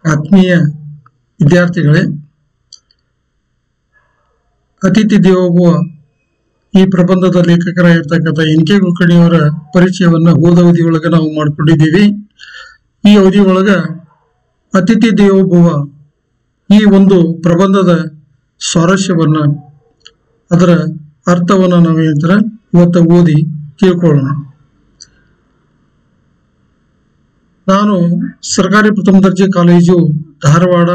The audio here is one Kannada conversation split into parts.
ಆತ್ಮೀಯ ವಿದ್ಯಾರ್ಥಿಗಳೇ, ಅತಿಥಿ ದೇವೋಭವ ಈ ಪ್ರಬಂಧದ ಲೇಖಕರಾಗಿರ್ತಕ್ಕಂಥ ಎನ್.ಕೆ. ಕುಲಕರ್ಣಿಯವರ ಪರಿಚಯವನ್ನ ಹೋದ ಅವಧಿಯೊಳಗೆ ನಾವು ಮಾಡಿಕೊಂಡಿದ್ದೀವಿ. ಈ ಅವಧಿಯೊಳಗ ಅತಿಥಿ ದೇವೋಭವ ಈ ಒಂದು ಪ್ರಬಂಧದ ಸ್ವಾರಸ್ಯವನ್ನ, ಅದರ ಅರ್ಥವನ್ನ ನಾವೇನಂತರ ಇವತ್ತು ಓದಿ ತಿಳ್ಕೊಳ್ಳೋಣ. ನಾನು ಸರ್ಕಾರಿ ಪ್ರಥಮ ದರ್ಜೆ ಕಾಲೇಜು ಧಾರವಾಡ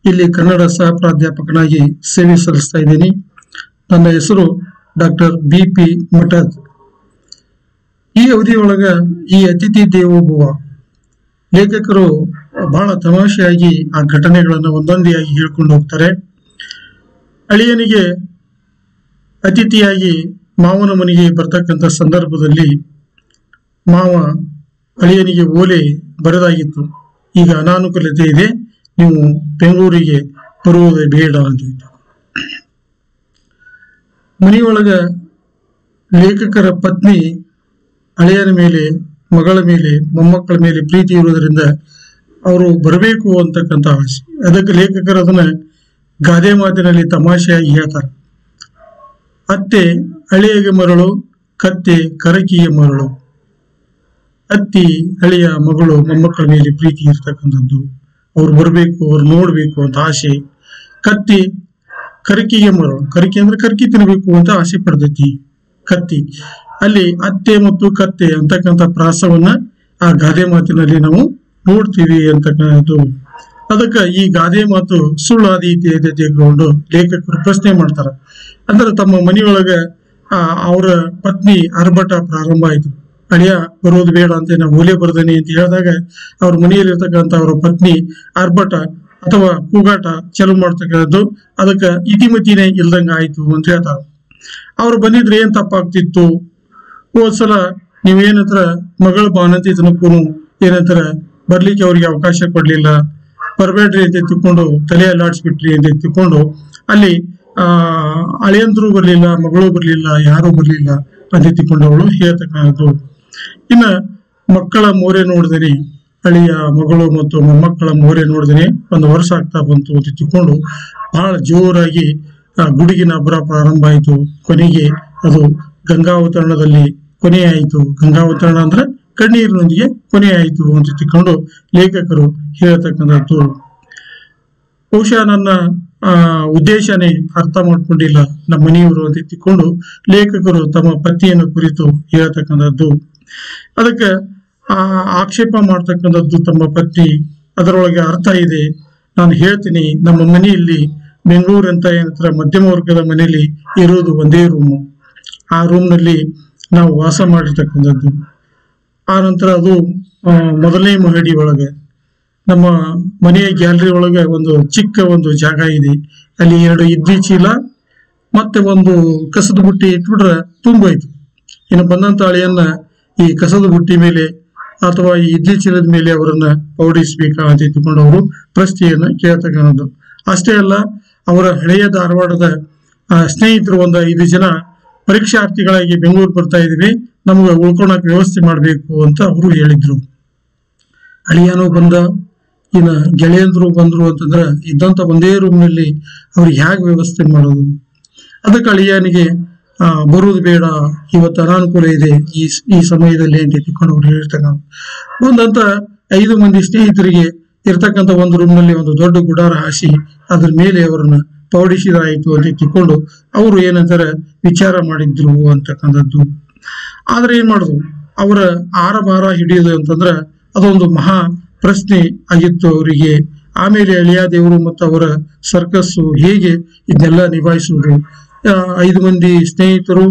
ಇಲ್ಲಿ ಕನ್ನಡ ಸಹ ಪ್ರಾಧ್ಯಾಪಕನಾಗಿ ಸೇವೆ ಸಲ್ಲಿಸ್ತಾ ಇದ್ದೀನಿ. ನನ್ನ ಹೆಸರು ಡಾಕ್ಟರ್ ಬಿ.ಪಿ. ಮಠದ್. ಈ ಅವಧಿಯೊಳಗ ಈ ಅತಿಥಿ ದೇವೋಭವ ಲೇಖಕರು ಬಹಳ ತಮಾಷೆಯಾಗಿ ಆ ಘಟನೆಗಳನ್ನು ಒಂದೊಂದಿಯಾಗಿ ಹೇಳ್ಕೊಂಡು ಹೋಗ್ತಾರೆ. ಅಳಿಯನಿಗೆ ಅತಿಥಿಯಾಗಿ ಮಾವನ ಮನೆಗೆ ಬರ್ತಕ್ಕಂಥ ಸಂದರ್ಭದಲ್ಲಿ ಮಾವ ಅಳಿಯನಿಗೆ ಓಲೆ ಬರೆದಾಗಿತ್ತು, ಈಗ ಅನಾನುಕೂಲತೆ ಇದೆ, ನೀವು ಬೆಂಗಳೂರಿಗೆ ಬರುವುದೇ ಬೇಡ ಅಂತ. ಮನೆಯೊಳಗ ಲೇಖಕರ ಪತ್ನಿ ಅಳಿಯನ ಮೇಲೆ, ಮಗಳ ಮೇಲೆ, ಮೊಮ್ಮಕ್ಕಳ ಮೇಲೆ ಪ್ರೀತಿ ಇರುವುದರಿಂದ ಅವರು ಬರಬೇಕು ಅಂತಕ್ಕಂಥ ಆಸೆ. ಅದಕ್ಕೆ ಲೇಖಕರು ಅದನ್ನ ಗಾದೆ ಮಾತಿನಲ್ಲಿ ತಮಾಷೆಯಾಗಿ ಹೇಳ್ತಾರೆ. ಅತ್ತೆ ಅಳಿಯಗೆ ಮರಳು, ಕತ್ತೆ ಕರಕಿಗೆ ಮರಳು. ಅತ್ತಿ, ಅಳಿಯ, ಮಗಳು, ಮೊಮ್ಮಕ್ಕಳ ಮೇಲೆ ಪ್ರೀತಿ ಇರ್ತಕ್ಕಂಥದ್ದು, ಅವ್ರು ಬರಬೇಕು, ಅವ್ರು ನೋಡ್ಬೇಕು ಅಂತ ಆಸೆ. ಕತ್ತಿ ಕರಕಿಗೆ ಮರಳು, ಕರಕಿ ಅಂದ್ರೆ ಕರಕಿ ತಿನ್ನಬೇಕು ಅಂತ ಆಸೆ ಪಡ್ತೈತಿ ಕತ್ತಿ. ಅಲ್ಲಿ ಅತ್ತೆ ಮತ್ತು ಕತ್ತೆ ಅಂತಕ್ಕಂಥ ಪ್ರಾಸವನ್ನ ಆ ಗಾದೆ ಮಾತಿನಲ್ಲಿ ನಾವು ನೋಡ್ತೀವಿ ಅಂತಕ್ಕಂಥದ್ದು. ಅದಕ್ಕೆ ಈ ಗಾದೆ ಮಾತು ಸುಳ್ಳಾದೀತಿ ಅಂತ ತಿಳ್ಕೊಂಡು ಲೇಖಕರು ಪ್ರಶ್ನೆ ಮಾಡ್ತಾರ. ಅಂದ್ರೆ ತಮ್ಮ ಮನೆಯೊಳಗ ಅವರ ಪತ್ನಿ ಆರ್ಭಟ ಪ್ರಾರಂಭ ಆಯ್ತು. ಅಳಿಯ ಬರೋದು ಬೇಡ ಅಂತ ನಾವು ಓಲೆ ಬರ್ದೇನೆ ಅಂತ ಹೇಳಿದಾಗ ಅವ್ರ ಮನೆಯಲ್ಲಿರ್ತಕ್ಕಂಥ ಅವರ ಪತ್ನಿ ಆರ್ಭಟ ಅಥವಾ ಕೂಗಾಟ ಚಾಲು ಮಾಡ್ತಕ್ಕಂಥದ್ದು. ಅದಕ್ಕೆ ಇತಿಮಿತಿನೇ ಇಲ್ದಂಗ ಆಯ್ತು ಅಂತ ಹೇಳ್ತಾರೆ. ಅವ್ರು ಬಂದಿದ್ರೆ ಏನ್ ತಪ್ಪಾಗ್ತಿತ್ತು? ಹೋದ್ಸಲ ನೀವೇನಂತರ ಮಗಳ ಬಾನಂತಿ ತನಕೂ ಏನಂತರ ಬರ್ಲಿಕ್ಕೆ ಅವ್ರಿಗೆ ಅವಕಾಶ ಕೊಡ್ಲಿಲ್ಲ, ಬರ್ಬೇಡ್ರಿ ಅಂತ ತಿಳ್ಕೊಂಡು ತಲೆ ಅಲ್ಲಾಡ್ಸ್ಬಿಟ್ರಿ ಅಂತ ತಿಳ್ಕೊಂಡು ಅಲ್ಲಿ ಅಳಿಯಂದ್ರು ಬರ್ಲಿಲ್ಲ, ಮಗಳು ಬರ್ಲಿಲ್ಲ, ಯಾರು ಬರ್ಲಿಲ್ಲ ಅಂತ ತಿಳ್ಕೊಂಡು ಅವಳು ಹೇಳ್ತಕ್ಕಂಥದ್ದು. ಇನ್ನ ಮಕ್ಕಳ ಮೋರೆ ನೋಡಿದೇನೆ, ಅಳಿಯ, ಮಗಳು ಮತ್ತು ಮೊಮ್ಮಕ್ಕಳ ಮೋರೆ ನೋಡಿದೇನೆ, ಒಂದು ವರ್ಷ ಆಗ್ತಾ ಬಂತು ಅಂತ ತಿಳ್ಕೊಂಡು ಬಹಳ ಜೋರಾಗಿ ಗುಡುಗಿನ ಹಬ್ಬರ ಪ್ರಾರಂಭ ಆಯಿತು. ಕೊನೆಗೆ ಅದು ಗಂಗಾವತರಣದಲ್ಲಿ ಕೊನೆ ಆಯಿತು. ಗಂಗಾವತರಣ ಅಂದ್ರೆ ಕಣ್ಣೀರಿನೊಂದಿಗೆ ಕೊನೆ ಆಯಿತು ಅಂತ ತಿಳ್ಕೊಂಡು ಲೇಖಕರು ಹೇಳ್ತಕ್ಕಂಥದ್ದು. ಬಹುಶಃ ನನ್ನ ಉದ್ದೇಶನೇ ಅರ್ಥ ಮಾಡ್ಕೊಂಡಿಲ್ಲ ನಮ್ಮ ಮನೆಯವರು ಅಂತ ತಿಳ್ಕೊಂಡು ಲೇಖಕರು ತಮ್ಮ ಪತಿಯನ್ನು ಕುರಿತು ಹೇಳ್ತಕ್ಕಂಥದ್ದು. ಅದಕ್ಕೆ ಆಕ್ಷೇಪ ಮಾಡ್ತಕ್ಕಂಥದ್ದು ತಮ್ಮ ಪತ್ನಿ. ಅದರೊಳಗೆ ಅರ್ಥ ಇದೆ, ನಾನು ಹೇಳ್ತೀನಿ. ನಮ್ಮ ಮನೆಯಲ್ಲಿ ಬೆಂಗಳೂರು ಅಂತ ಏನಂತಾರೆ ಮಧ್ಯಮ ವರ್ಗದ ಮನೆಯಲ್ಲಿ ಇರೋದು ಒಂದೇ ರೂಮು. ಆ ರೂಮ್ನಲ್ಲಿ ನಾವು ವಾಸ ಮಾಡಿರ್ತಕ್ಕಂಥದ್ದು. ಆ ನಂತರ ಅದು ಮೊದಲನೇ ಮಹಡಿ ಒಳಗೆ ನಮ್ಮ ಮನೆಯ ಗ್ಯಾಲರಿ ಒಳಗೆ ಒಂದು ಚಿಕ್ಕ ಒಂದು ಜಾಗ ಇದೆ. ಅಲ್ಲಿ 2 ಇಡ್ಲಿ ಚೀಲ ಮತ್ತೆ ಒಂದು ಕಸದ ಬುಟ್ಟಿ ಇಟ್ಬಿಟ್ರೆ ತುಂಬೋಯ್ತು. ಇನ್ನು ಬಂದಂತ ಅಳಿಯನ್ನ ಈ ಕಸದ ಬುಟ್ಟಿ ಮೇಲೆ ಅಥವಾ ಈ ಇಡ್ಲಿ ಚೀಲದ ಮೇಲೆ ಅವರನ್ನ ಪೌಡಿಸ್ಬೇಕಾ ಅಂತ ಇಟ್ಟುಕೊಂಡು ಅವರು ಪ್ರಶ್ನೆಯನ್ನ ಕೇಳ್ತಕ್ಕಂಥದ್ದು. ಅಷ್ಟೇ ಅಲ್ಲ, ಅವರ ಹಳೆಯ ಧಾರವಾಡದ ಸ್ನೇಹಿತರು ಒಂದು 5 ಜನ ಪರೀಕ್ಷಾರ್ಥಿಗಳಾಗಿ ಬೆಂಗಳೂರು ಬರ್ತಾ ಇದೀವಿ, ನಮ್ಗೆ ಉಳ್ಕೊಳಕ್ ವ್ಯವಸ್ಥೆ ಮಾಡ್ಬೇಕು ಅಂತ ಅವರು ಹೇಳಿದ್ರು. ಅಳಿಯನೂ ಬಂದ, ಇನ್ನು ಗೆಳೆಯಂದ್ರು ಬಂದ್ರು ಅಂತಂದ್ರೆ ಇದ್ದಂತ ಒಂದೇ ರೂಮ್ನಲ್ಲಿ ಅವ್ರಿಗೆ ಹೇಗೆ ವ್ಯವಸ್ಥೆ ಮಾಡೋದು? ಅದಕ್ಕೆ ಅಳಿಯನಿಗೆ ಬರುವುದು ಬೇಡ, ಇವತ್ತು ಅನಾನುಕೂಲ ಇದೆ ಈ ಸಮಯದಲ್ಲಿ ಅಂತ ತಿಳ್ಕೊಂಡು ಅವ್ರು ಹೇಳಿರ್ತಕ್ಕ. ಬಂದಂತ 5 ಮಂದಿ ಸ್ನೇಹಿತರಿಗೆ ಇರ್ತಕ್ಕಂಥ ಒಂದು ರೂಮ್ನಲ್ಲಿ ಒಂದು ದೊಡ್ಡ ಗುಡಾರ ಹಾಸಿ ಅದ್ರ ಮೇಲೆ ಅವರನ್ನ ಪೌಡಿಸಿದಾಯಿತು ಅಂತ ತಿಳ್ಕೊಂಡು ಅವರು ಏನಂತಾರೆ ವಿಚಾರ ಮಾಡಿದ್ರು ಅಂತಕ್ಕಂಥದ್ದು. ಆದ್ರೆ ಏನ್ ಮಾಡುದು, ಅವರ ಆರಭಾರ ಹಿಡಿಯೋದು ಅಂತಂದ್ರ ಅದೊಂದು ಮಹಾ ಪ್ರಶ್ನೆ ಆಗಿತ್ತು ಅವರಿಗೆ. ಆಮೇಲೆ ಅಳಿಯ ದೇವರು ಮತ್ತು ಅವರ ಸರ್ಕಸ್ಸು ಹೇಗೆ ಇದನ್ನೆಲ್ಲ ನಿಭಾಯಿಸುವುದು, 5 ಮಂದಿ ಸ್ನೇಹಿತರು,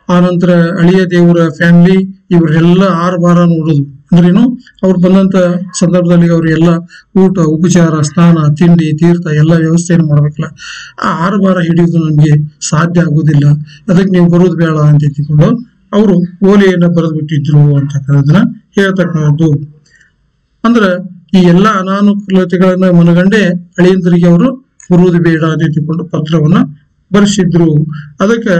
ಆನಂತರ ಅಳಿಯ ದೇವರ ಫ್ಯಾಮಿಲಿ, ಇವರೆಲ್ಲ ಆರಭಾರ ನೋಡುದು ಅಂದ್ರೇನು, ಅವ್ರು ಬಂದಂತ ಸಂದರ್ಭದಲ್ಲಿ ಅವ್ರಿಗೆಲ್ಲ ಊಟ, ಉಪಚಾರ, ಸ್ನಾನ, ತಿಂಡಿ, ತೀರ್ಥ ಎಲ್ಲ ವ್ಯವಸ್ಥೆಯನ್ನು ಮಾಡ್ಬೇಕಲ್ಲ. ಆ ಆರಭಾರ ಹಿಡಿಯೋದು ನಮ್ಗೆ ಸಾಧ್ಯ ಆಗುದಿಲ್ಲ, ಅದಕ್ಕೆ ನೀವು ಬರೋದು ಬೇಡ ಅಂತ ತಿಳ್ಕೊಂಡು ಅವರು ಓಲೆಯನ್ನ ಬರೆದು ಬಿಟ್ಟಿದ್ರು ಅಂತಕ್ಕಂಥದನ್ನ ಹೇಳ್ತಕ್ಕಂಥದ್ದು. ಅಂದ್ರ ಈ ಎಲ್ಲಾ ಅನಾನುಕೂಲತೆಗಳನ್ನ ಮನಗಂಡೆ ಅಳಿಯಂದರಿಗೆ ಅವರು ಬರುವುದು ಬೇಡ ಅಂತ ತಿಳ್ಕೊಂಡು ಪತ್ರವನ್ನ ಬರೆಸಿದ್ರು. ಅದಕ್ಕೆ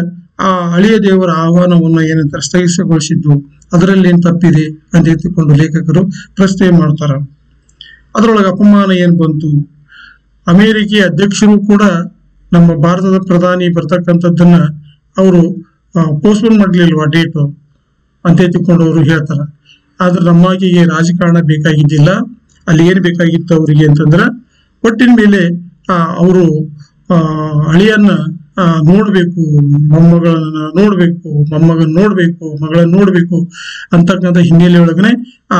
ಆ ಅಳಿಯ ದೇವರ ಆಹ್ವಾನವನ್ನ ಏನಂತ ಸ್ಥಗಿತಗೊಳಿಸಿದ್ದು, ಅದರಲ್ಲಿ ಏನ್ ತಪ್ಪಿದೆ ಅಂತ ತಿಳ್ಕೊಂಡು ಲೇಖಕರು ಪ್ರಶ್ನೆ ಮಾಡ್ತಾರ. ಅದರೊಳಗೆ ಅಪಮಾನ ಏನ್ ಬಂತು? ಅಮೇರಿಕೆಯ ಅಧ್ಯಕ್ಷರು ಕೂಡ ನಮ್ಮ ಭಾರತದ ಪ್ರಧಾನಿ ಬರ್ತಕ್ಕಂಥದ್ದನ್ನ ಅವರು ಪೋಸ್ಟ್ಪೋನ್ ಮಾಡ್ಲಿಲ್ವಾ ಡೇಟ್ ಅಂತ ತಿಳ್ಕೊಂಡು ಅವರು ಹೇಳ್ತಾರ. ಆದ್ರೆ ನಮ್ಮಾಗಿಗೆ ರಾಜಕಾರಣ ಬೇಕಾಗಿದ್ದಿಲ್ಲ. ಅಲ್ಲಿ ಏನ್ ಬೇಕಾಗಿತ್ತು ಅವರಿಗೆ ಅಂತಂದ್ರ ಒಟ್ಟಿನ ಮೇಲೆ ಅವರು ಅಳಿಯನ್ನ ನೋಡ್ಬೇಕು, ಮೊಮ್ಮಗಳನ್ನ ನೋಡ್ಬೇಕು, ಮೊಮ್ಮಗನ್ ನೋಡ್ಬೇಕು, ಮಗಳನ್ನ ನೋಡ್ಬೇಕು ಅಂತಕ್ಕಂಥ ಹಿನ್ನೆಲೆ ಒಳಗನೆ ಆ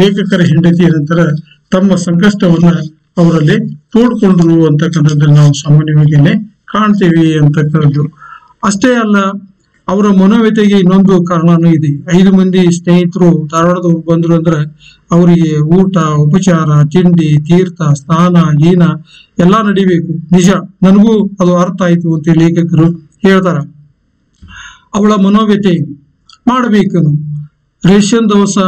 ಲೇಖಕರ ಹೆಂಡತಿ ಏನಂತಾರ ತಮ್ಮ ಸಂಕಷ್ಟವನ್ನ ಅವರಲ್ಲಿ ತೋಡ್ಕೊಂಡ್ರು ಅಂತಕ್ಕಂಥದ್ದನ್ನ ನಾವು ಸಾಮಾನ್ಯವಾಗಿ ಕಾಣ್ತೇವೆ ಅಂತಕ್ಕಂಥದ್ದು. ಅಷ್ಟೇ ಅಲ್ಲ, ಅವರ ಮನೋವ್ಯತೆಗೆ ಇನ್ನೊಂದು ಕಾರಣನೂ ಇದೆ. 5 ಮಂದಿ ಸ್ನೇಹಿತರು ಧಾರವಾಡದವ್ರು ಬಂದ್ರು ಅಂದ್ರೆ ಅವರಿಗೆ ಊಟ, ಉಪಚಾರ, ತಿಂಡಿ, ತೀರ್ಥ, ಸ್ನಾನ, ಗೀನ ಎಲ್ಲಾ ನಡಿಬೇಕು. ನಿಜ, ನನಗೂ ಅದು ಅರ್ಥ ಆಯ್ತು ಅಂತ ಲೇಖಕರು ಹೇಳ್ತಾರ. ಅವಳ ಮನೋವ್ಯತೆ ಮಾಡಬೇಕು. ರೇಷನ್ ದವಸ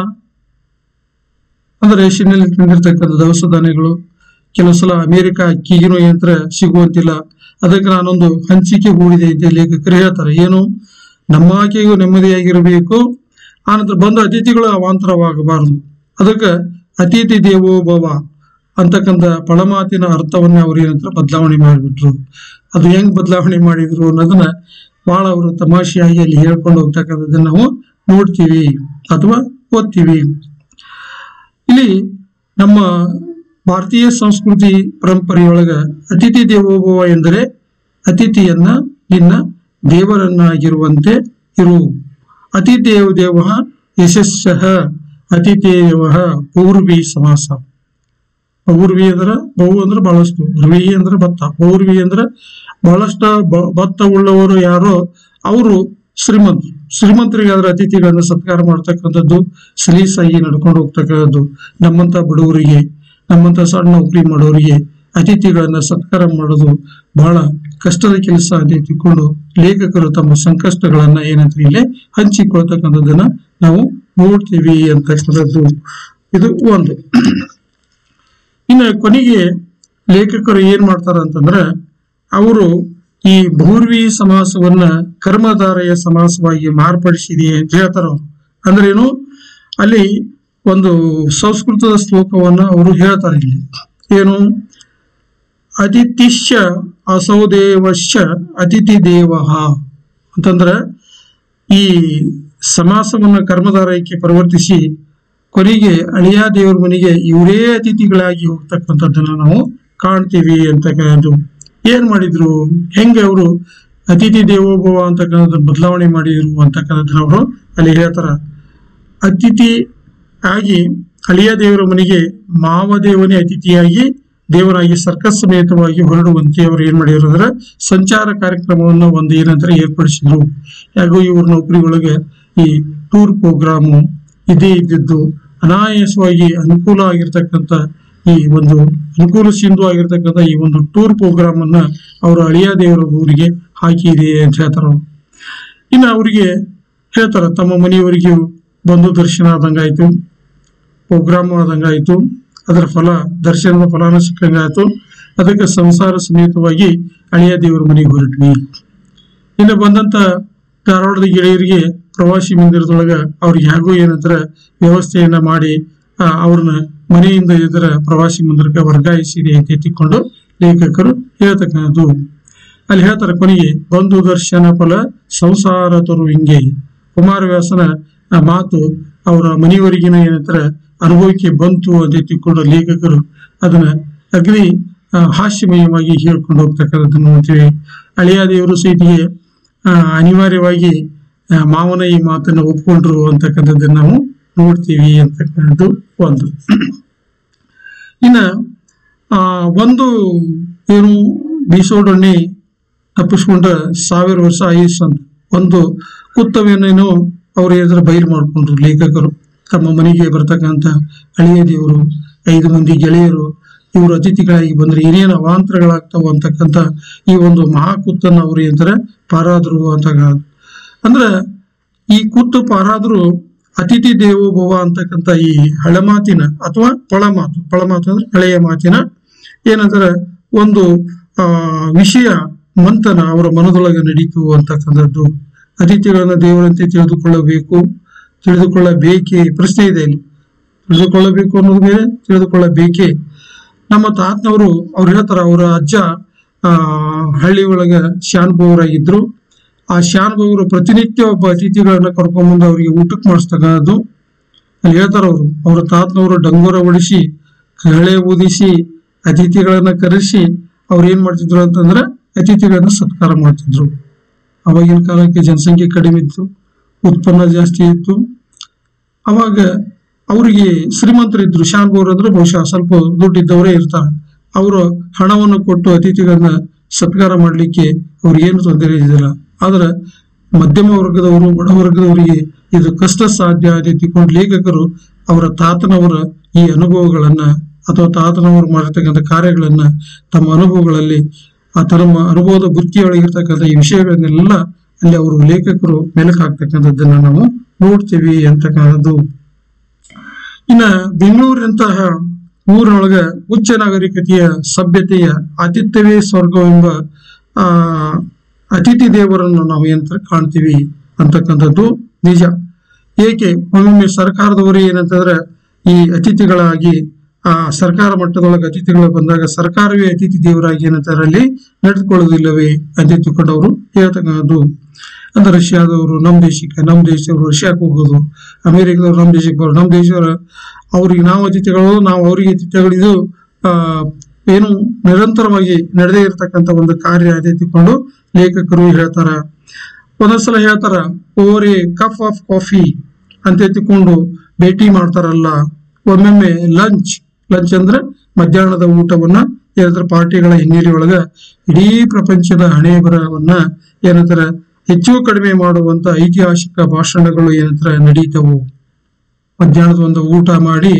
ಅಂದ್ರೆ ರೇಷನ್ನಲ್ಲಿ ತಿಂದಿರ್ತಕ್ಕಂಥ ದವಸ ಧಾನ್ಯಗಳು, ಕೆಲವು ಸಲ ಅಮೆರಿಕ ಅಕ್ಕಿಗಿನೂ ಯಂತ್ರ ಸಿಗುವಂತಿಲ್ಲ. ಅದಕ್ಕೆ ನಾನೊಂದು ಹಂಚಿಕೆ ಹೂಡಿದೆ ಅಂತ ಲೇಖಕರು ಹೇಳ್ತಾರೆ. ಏನು, ನಮ್ಮ ಆಕೆಗೂ ನೆಮ್ಮದಿಯಾಗಿರಬೇಕು, ಆನಂತರ ಬಂದ ಅತಿಥಿಗಳು ಅವಾಂತರವಾಗಬಾರದು. ಅದಕ್ಕೆ ಅತಿಥಿ ದೇವೋ ಭವ ಅಂತಕ್ಕಂಥ ಪಳಮಾತಿನ ಅರ್ಥವನ್ನ ಅವ್ರು ಏನಂತ ಬದಲಾವಣೆ ಮಾಡಿಬಿಟ್ರು. ಅದು ಹೆಂಗ್ ಬದಲಾವಣೆ ಮಾಡಿದ್ರು ಅನ್ನೋದನ್ನ ಬಹಳ ಅವರು ತಮಾಷೆಯಾಗಿ ಅಲ್ಲಿ ಹೇಳ್ಕೊಂಡು ಹೋಗ್ತಕ್ಕಂಥದ್ದನ್ನ ನಾವು ನೋಡ್ತೀವಿ ಅಥವಾ ಓದ್ತೀವಿ. ಇಲ್ಲಿ ನಮ್ಮ ಭಾರತೀಯ ಸಂಸ್ಕೃತಿ ಪರಂಪರೆಯೊಳಗ ಅತಿಥಿ ದೇವೋಭವ ಎಂದರೆ ಅತಿಥಿಯನ್ನ ನಿನ್ನ ದೇವರನ್ನಾಗಿರುವಂತೆ ಇರು. ಅತಿಥೇವ ದೇವ ಯಶಸ್ಸಃ ಅತಿಥೇವ ಪೌರ್ವಿ ಸಮಾಸ. ಪೌರ್ವಿ ಅಂದ್ರೆ ಬಹು ಅಂದ್ರೆ ಬಹಳಷ್ಟು, ರ್ವಿ ಅಂದ್ರೆ ಭತ್ತ, ಪೌರ್ವಿ ಅಂದ್ರೆ ಬಹಳಷ್ಟು ಭತ್ತ ಉಳ್ಳವರು ಯಾರೋ ಅವರು ಶ್ರೀಮಂತರು. ಶ್ರೀಮಂತರಿಗಾದ್ರೆ ಅತಿಥಿಗಳನ್ನ ಸತ್ಕಾರ ಮಾಡ್ತಕ್ಕಂಥದ್ದು, ಸಲೀಸಾಗಿ ನಡ್ಕೊಂಡು ಹೋಗ್ತಕ್ಕಂಥದ್ದು. ನಮ್ಮಂತ ಬಡವರಿಗೆ, ನಮ್ಮಂತ ಸಣ್ಣ ನೌಕರಿ ಮಾಡೋರಿಗೆ ಅತಿಥಿಗಳನ್ನ ಸತ್ಕಾರ ಮಾಡೋದು ಬಹಳ ಕಷ್ಟದ ಕೆಲಸ ಅಂತ ತಿಳ್ಕೊಂಡು ಲೇಖಕರು ತಮ್ಮ ಸಂಕಷ್ಟಗಳನ್ನ ಏನಂತ ಇಲ್ಲಿ ಹಂಚಿಕೊಳ್ತಕ್ಕಂಥದ್ದನ್ನ ನಾವು ನೋಡ್ತೀವಿ ಅಂತಕ್ಕಂಥದ್ದು ಇದು ಒಂದು. ಇನ್ನು ಕೊನೆಗೆ ಲೇಖಕರು ಏನ್ ಮಾಡ್ತಾರ ಅಂತಂದ್ರ ಅವರು ಈ ಬಹುರ್ವಿ ಸಮಾಸವನ್ನ ಕರ್ಮಧಾರೆಯ ಸಮಾಸವಾಗಿ ಮಾರ್ಪಡಿಸಿದೆ ಅಂತ ಹೇಳ್ತಾರ. ಅಂದ್ರೆ ಏನು, ಅಲ್ಲಿ ಒಂದು ಸಂಸ್ಕೃತದ ಶ್ಲೋಕವನ್ನ ಅವರು ಹೇಳ್ತಾರೆ. ಇಲ್ಲಿ ಏನು, ಅತಿಥಿಶ್ಚ ಅಸೌದೇವಶ್ಚ ಅತಿಥಿ ದೇವ ಅಂತಂದ್ರೆ ಈ ಸಮಾಸವನ್ನ ಕರ್ಮಧಾರಯಕ್ಕೆ ಪರಿವರ್ತಿಸಿ ಕೊನೆಗೆ ಅಳಿಯ ದೇವರ ಮನೆಗೆ ಇವರೇ ಅತಿಥಿಗಳಾಗಿ ಹೋಗ್ತಕ್ಕಂಥದ್ದನ್ನ ನಾವು ಕಾಣ್ತೀವಿ ಅಂತಕ್ಕಂಥದ್ದು. ಏನ್ ಮಾಡಿದ್ರು, ಹೆಂಗೆ ಅವರು ಅತಿಥಿ ದೇವೋಭವ ಅಂತಕ್ಕಂಥದ್ದು ಬದಲಾವಣೆ ಮಾಡಿದ್ರು ಅಂತಕ್ಕಂಥದ್ದನ್ನ ಅವರು ಅಲ್ಲಿ ಹೇಳ್ತಾರ. ಅತಿಥಿ ಆಗಿ ಅಳಿಯ ದೇವರ ಮನೆಗೆ ಮಾವದೇವನೇ ಅತಿಥಿಯಾಗಿ ದೇವರಾಗಿ ಸರ್ಕಸ್ ಸಮೇತವಾಗಿ ಹೊರಡುವಂತೆ ಅವರು ಏನ್ ಮಾಡಿದ್ರು ಅಂದ್ರೆ ಸಂಚಾರ ಕಾರ್ಯಕ್ರಮವನ್ನು ಒಂದು ಏನಂತ ಏರ್ಪಡಿಸಿದ್ರು. ಯಾಕೋ ಇವ್ರ ನೌಕರಿ ಒಳಗೆ ಈ ಟೂರ್ ಪ್ರೋಗ್ರಾಮು ಇದೇ ಇದ್ದಿದ್ದು ಅನಾಯಾಸವಾಗಿ ಅನುಕೂಲ ಆಗಿರ್ತಕ್ಕಂಥ ಈ ಒಂದು ಅನುಕೂಲ ಸಿಂಧು ಆಗಿರ್ತಕ್ಕಂಥ ಈ ಒಂದು ಟೂರ್ ಪ್ರೋಗ್ರಾಮ್ ಅನ್ನ ಅವರು ಅಳಿಯ ದೇವರ ಊರಿಗೆ ಹಾಕಿರಿ ಅಂತ ಹೇಳ್ತಾರ. ಇನ್ನು ಅವರಿಗೆ ಹೇಳ್ತಾರ, ತಮ್ಮ ಮನೆಯವರಿಗೆ ಬಂದು ದರ್ಶನ ಆದಂಗಾಯ್ತು, ಪ್ರೋಗ್ರಾಮ್ ಆದಂಗಾಯ್ತು, ಅದರ ಫಲ ದರ್ಶನದ ಫಲಾನ ಸಿಕ್ಕಂಗಾಯ್ತು. ಅದಕ್ಕೆ ಸಂಸಾರ ಸಮೇತವಾಗಿ ಅಳಿಯ ದೇವರ ಮನೆಗೆ ಹೊರಟ್ವಿ. ಇನ್ನು ಬಂದಂತ ಧಾರವಾಡದ ಗೆಳೆಯರಿಗೆ ಪ್ರವಾಸಿ ಮಂದಿರದೊಳಗ ಅವ್ರಿಗೆ ಹೇಗೋ ಏನಂತರ ವ್ಯವಸ್ಥೆಯನ್ನ ಮಾಡಿ ಅವ್ರನ್ನ ಮನೆಯಿಂದ ಇದರ ಪ್ರವಾಸಿ ಮಂದಿರಕ್ಕೆ ವರ್ಗಾಯಿಸಿದೆ ಅಂತ ಎತ್ತಿಕೊಂಡು ಲೇಖಕರು ಹೇಳ್ತಕ್ಕಂಥದ್ದು. ಅಲ್ಲಿ ಹೇಳ್ತಾರೆ ಕೊನೆಗೆ, ಬಂಧು ದರ್ಶನ ಫಲ ಸಂಸಾರ ತರು ಹಿಂಗೆ. ಕುಮಾರವ್ಯಾಸನ ಮಾತು ಅವರ ಮನೆಯವರಿಗಿನ ಏನಂತರ ಅನುಭವಕ್ಕೆ ಬಂತು ಅಂತ ತಿಳ್ಕೊಂಡು ಲೇಖಕರು ಅದನ್ನ ಅಗ್ನಿ ಹಾಸ್ಯಮಯವಾಗಿ ಹೇಳ್ಕೊಂಡು ಹೋಗ್ತಕ್ಕಂಥದ್ದನ್ನು ನೋಡ್ತೀವಿ. ಅಳಿಯ ದೇವರು ಸಹಿತಿಗೆ ಅನಿವಾರ್ಯವಾಗಿ ಮಾವನ ಈ ಮಾತನ್ನ ಒಪ್ಕೊಂಡ್ರು ಅಂತಕ್ಕಂಥದ್ದನ್ನ ನಾವು ನೋಡ್ತೀವಿ ಅಂತಕ್ಕಂಥದ್ದು ಒಂದು. ಇನ್ನ ಒಂದು ಏನು ಬೀಸೋಡಣ್ಣೆ ತಪ್ಪಿಸ್ಕೊಂಡ 1000 ವರ್ಷ ಆಯುಸ್ ಅಂತ ಒಂದು ಕುತ್ತವೇನೇನೋ ಅವ್ರು ಎದುರ ಬೈರು ಮಾಡ್ಕೊಂಡ್ರು ಲೇಖಕರು. ತಮ್ಮ ಮನೆಗೆ ಬರ್ತಕ್ಕಂಥ ಅಳಿಯ ದೇವರು 5 ಮಂದಿ ಗೆಳೆಯರು ಇವರು ಅತಿಥಿಗಳಾಗಿ ಬಂದ್ರೆ ಏನೇನು ಅವಾಂತರಗಳಾಗ್ತಾವ ಅಂತಕ್ಕಂಥ ಈ ಒಂದು ಮಹಾಕುತ್ತನ್ನ ಅವ್ರು ಏನಂತಾರೆ ಪಾರಾದ್ರು ಅಂತ. ಅಂದ್ರ ಈ ಕುತ್ತು ಪಾರಾದ್ರು ಅತಿಥಿ ದೇವೋಭವ ಅಂತಕ್ಕಂಥ ಈ ಹಳೆಮಾತಿನ ಅಥವಾ ಪಳಮಾತು ಅಂದ್ರೆ ಹಳೆಯ ಮಾತಿನ ಏನಂದ್ರೆ ಒಂದು ವಿಷಯ ಮಂಥನ ಅವರ ಮನದೊಳಗೆ ನಡೀತು ಅಂತಕ್ಕಂಥದ್ದು. ಅತಿಥಿಗಳನ್ನ ದೇವರಂತೆ ತಿಳಿದುಕೊಳ್ಳಬೇಕೇ ಪ್ರಶ್ನೆ ಇದೆ ಇಲ್ಲಿ. ತಿಳಿದುಕೊಳ್ಳಬೇಕು ಅನ್ನೋದು ಬೇರೆ, ತಿಳಿದುಕೊಳ್ಳಬೇಕೇ. ನಮ್ಮ ತಾತನವರು ಅವ್ರು ಹೇಳ್ತಾರ, ಅವರ ಅಜ್ಜ ಹಳ್ಳಿ ಒಳಗ ಶಾನ್ಭೋಗರಾಗಿದ್ರು. ಆ ಶಾನ್ಭೋಗರು ಪ್ರತಿನಿತ್ಯ ಒಬ್ಬ ಅತಿಥಿಗಳನ್ನ ಕರ್ಕೊಂಡ್ಬಂದು ಅವರಿಗೆ ಊಟಕ್ಕೆ ಮಾಡಿಸ್ತಕ್ಕಂಥದ್ದು. ಅಲ್ಲಿ ಹೇಳ್ತಾರ, ಅವರ ತಾತನವರು ಡಂಗೂರ ಹೊಡಿಸಿ ಕಳೆ ಊದಿಸಿ ಅತಿಥಿಗಳನ್ನ ಕರೆಸಿ ಅವ್ರು ಏನ್ ಮಾಡ್ತಿದ್ರು ಅಂತಂದ್ರೆ ಅತಿಥಿಗಳನ್ನ ಸತ್ಕಾರ ಮಾಡ್ತಿದ್ರು. ಅವಾಗಿನ ಕಾಲಕ್ಕೆ ಜನಸಂಖ್ಯೆ ಕಡಿಮೆ ಇತ್ತು, ಉತ್ಪನ್ನ ಜಾಸ್ತಿ ಇತ್ತು. ಅವಾಗ ಅವರಿಗೆ ಶ್ರೀಮಂತರಿದ್ರು, ಶಾನ್ಭೋಗರು ಅಂದ್ರೆ ಬಹುಶಃ ಸ್ವಲ್ಪ ದುಡ್ಡಿದ್ದವರೇ ಇರ್ತಾರೆ. ಅವರು ಹಣವನ್ನು ಕೊಟ್ಟು ಅತಿಥಿಗಳನ್ನ ಸತ್ಕಾರ ಮಾಡ್ಲಿಕ್ಕೆ ಅವ್ರಿಗೇನು ತೊಂದರೆ ಇದ್ದಿಲ್ಲ. ಆದ್ರೆ ಮಧ್ಯಮ ವರ್ಗದವರು, ಬಡ ವರ್ಗದವರಿಗೆ ಇದು ಕಷ್ಟ ಸಾಧ್ಯ ಅಂತ ತಿಳ್ಕೊಂಡು ಲೇಖಕರು ಅವರ ತಾತನವರ ಈ ಅನುಭವಗಳನ್ನ ಅಥವಾ ತಾತನವರು ಮಾಡಿರ್ತಕ್ಕಂಥ ಕಾರ್ಯಗಳನ್ನ ತಮ್ಮ ಅನುಭವಗಳಲ್ಲಿ ತಮ್ಮ ಅನುಭವದ ಬುತ್ತಿಯೊಳಗಿರ್ತಕ್ಕಂಥ ಈ ವಿಷಯಗಳನ್ನೆಲ್ಲ ಅಲ್ಲಿ ಅವರು ಲೇಖಕರು ಮೆಲುಕು ಹಾಕ್ತಕ್ಕಂಥದ್ದನ್ನ ನಾವು ನೋಡ್ತೀವಿ ಅಂತಕ್ಕಂಥದ್ದು. ಇನ್ನ ಬೆಂಗಳೂರಿನಂತಹ ಊರೊಳಗ ಉಚ್ಚ ನಾಗರಿಕತೆಯ ಸಭ್ಯತೆಯ ಆತಿಥ್ಯವೇ ಸ್ವರ್ಗವೆಂಬ ಅತಿಥಿ ದೇವರನ್ನು ನಾವು ಏನಂತ ಕಾಣ್ತೀವಿ ಅಂತಕ್ಕಂಥದ್ದು ನಿಜ. ಏಕೆ ಒಮ್ಮೊಮ್ಮೆ ಸರ್ಕಾರದವರು ಏನಂತಂದ್ರೆ ಈ ಅತಿಥಿಗಳಾಗಿ ಸರ್ಕಾರ ಮಟ್ಟದೊಳಗೆ ಅತಿಥಿಗಳು ಬಂದಾಗ ಸರ್ಕಾರವೇ ಅತಿಥಿ ದೇವರಾಗಿ ಏನಂತಾರೆ ಅಲ್ಲಿ ನಡೆದುಕೊಳ್ಳೋದಿಲ್ಲವೇ ಅಂತ ತಿಳ್ಕೊಂಡವರು ಹೇಳ್ತಕ್ಕಂಥದ್ದು. ಅಂದ್ರೆ ರಷ್ಯಾದವರು ನಮ್ಮ ದೇಶದವರು ರಷ್ಯಾಕ್ಕೆ ಹೋಗೋದು, ಅಮೆರಿಕದವ್ರು ನಮ್ಮ ದೇಶಕ್ಕೆ ಬರೋದು, ನಮ್ಮ ದೇಶದವರ ಅವ್ರಿಗೆ ನಾವು ಅತಿಥಿಗಳು, ನಾವು ಅವರಿಗೆ ಅತಿಥಿಗಳು, ಇದು ಏನು ನಿರಂತರವಾಗಿ ನಡೆದೇ ಇರತಕ್ಕಂಥ ಒಂದು ಕಾರ್ಯ ಅಂತ ತಿಳ್ಕೊಂಡು ಲೇಖಕರು ಹೇಳ್ತಾರ. ಒಂದೊಂದ್ಸಲ ಹೇಳ್ತಾರ, over A cup of coffee ಅಂತ ತಿಳ್ಕೊಂಡು ಭೇಟಿ ಮಾಡ್ತಾರಲ್ಲ. ಒಮ್ಮೊಮ್ಮೆ ಲಂಚ್ ಅಂದ್ರೆ ಮಧ್ಯಾಹ್ನದ ಊಟವನ್ನ ಏನಂತಾರೆ ಪಾರ್ಟಿಗಳ ಹಿನ್ನೆಲೆ ಒಳಗ ಇಡೀ ಪ್ರಪಂಚದ ಹಣೆ ಬರವನ್ನ ಏನಂತಾರೆ ಹೆಚ್ಚು ಕಡಿಮೆ ಮಾಡುವಂತ ಐತಿಹಾಸಿಕ ಭಾಷಣಗಳು ಏನಂತಾರೆ ನಡೀತವು. ಮಧ್ಯಾಹ್ನದ ಒಂದು ಊಟ ಮಾಡಿ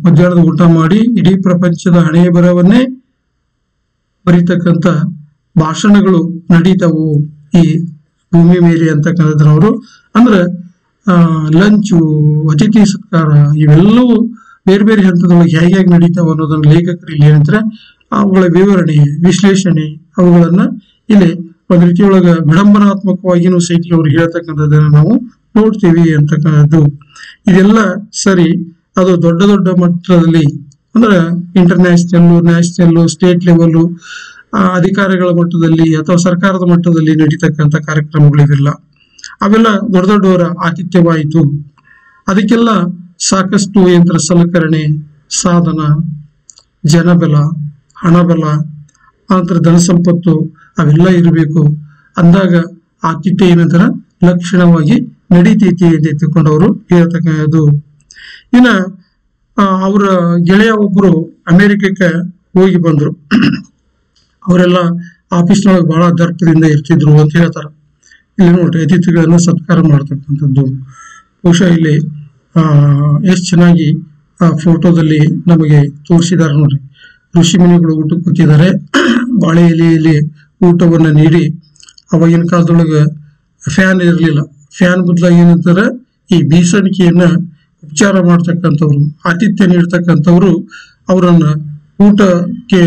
ಮಧ್ಯಾಹ್ನದ ಊಟ ಮಾಡಿ ಇಡೀ ಪ್ರಪಂಚದ ಹಣೆ ಬರವನ್ನೇ ಬರೀತಕ್ಕಂಥ ಭಾಷಣಗಳು ನಡೀತವು ಈ ಭೂಮಿ ಮೇಲೆ ಅಂತಕ್ಕಂಥದ್ರವರು. ಅಂದ್ರೆ ಲಂಚು, ಅತಿಥಿ ಸತ್ಕಾರ ಇವೆಲ್ಲವೂ ಬೇರೆ ಬೇರೆ ಹಂತದೊಳಗೆ ಹೇಗೆ ನಡೀತಾವ ಅನ್ನೋದನ್ನ ಲೇಖಕರು ಇಲ್ಲಿ ಏನಂತಾರೆ ಅವುಗಳ ವಿವರಣೆ, ವಿಶ್ಲೇಷಣೆ ಅವುಗಳನ್ನ ಇಲ್ಲಿ ಒಂದ್ ರೀತಿಯೊಳಗ ವಿಡಂಬನಾತ್ಮಕವಾಗಿನೂ ಸಹಿತ ಅವ್ರು ಹೇಳ್ತಕ್ಕಂಥದ್ದನ್ನ ನಾವು ನೋಡ್ತೀವಿ ಅಂತಕ್ಕಂಥದ್ದು. ಇದೆಲ್ಲ ಸರಿ, ಅದು ದೊಡ್ಡ ದೊಡ್ಡ ಮಟ್ಟದಲ್ಲಿ ಅಂದ್ರೆ ಇಂಟರ್ನ್ಯಾಷನಲ್, ನ್ಯಾಷನಲ್, ಸ್ಟೇಟ್ ಲೆವೆಲ್ ಅಧಿಕಾರಿಗಳ ಮಟ್ಟದಲ್ಲಿ ಅಥವಾ ಸರ್ಕಾರದ ಮಟ್ಟದಲ್ಲಿ ನಡೀತಕ್ಕಂಥ ಕಾರ್ಯಕ್ರಮಗಳಿವೆಲ್ಲ ಅವೆಲ್ಲ ದೊಡ್ಡ ದೊಡ್ಡವರ ಆತಿಥ್ಯವಾಯಿತು. ಅದಕ್ಕೆಲ್ಲ ಸಾಕಷ್ಟು ಯಂತ್ರ ಸಲಕರಣೆ, ಸಾಧನ, ಜನಬಲ, ಹಣಬಲ, ಆತರ ಧನ ಸಂಪತ್ತು ಅವೆಲ್ಲ ಇರಬೇಕು. ಅಂದಾಗ ಆತಿಥ್ಯ ಏನಂತಾರ ಲಕ್ಷಣವಾಗಿ ನಡೀತೈತಿ ಅಂತ ತಿಳ್ಕೊಂಡವರು ಹೇಳ್ತಕ್ಕಂಥದ್ದು. ಇನ್ನ ಅವರ ಗೆಳೆಯ ಒಬ್ರು ಅಮೆರಿಕಕ್ಕೆ ಹೋಗಿ ಬಂದ್ರು. ಅವರೆಲ್ಲ ಆಫೀಸ್ನೊಳಗೆ ಬಹಳ ದರ್ಪದಿಂದ ಇರ್ತಿದ್ರು ಅಂತ ಹೇಳ್ತಾರ. ಇಲ್ಲಿ ನೋಡ್ರಿ ಅತಿಥಿಗಳನ್ನ ಸತ್ಕಾರ ಮಾಡ್ತಕ್ಕಂಥದ್ದು. ಬಹುಶಃ ಇಲ್ಲಿ ಎಷ್ಟು ಚೆನ್ನಾಗಿ ಆ ಫೋಟೋದಲ್ಲಿ ನಮಗೆ ತೋರಿಸಿದ್ದಾರೆ ನೋಡ್ರಿ. ಋಷಿ ಮುನಿಗಳು ಊಟಕ್ಕೆ ಕೂತಿದ್ದಾರೆ, ಬಾಳೆ ಎಲೆಯಲ್ಲಿ ಊಟವನ್ನ ನೀಡಿ. ಅವಾಗಿನ ಕಾಲದೊಳಗ ಫ್ಯಾನ್ ಇರಲಿಲ್ಲ, ಫ್ಯಾನ್ ಬದಲಾಗಿ ಏನಂತಾರೆ ಈ ಬೀಸಣಿಕೆಯನ್ನ ಉಪಚಾರ ಮಾಡ್ತಕ್ಕಂಥವ್ರು, ಆತಿಥ್ಯ ನೀಡ್ತಕ್ಕಂಥವ್ರು ಅವರನ್ನ ಊಟಕ್ಕೆ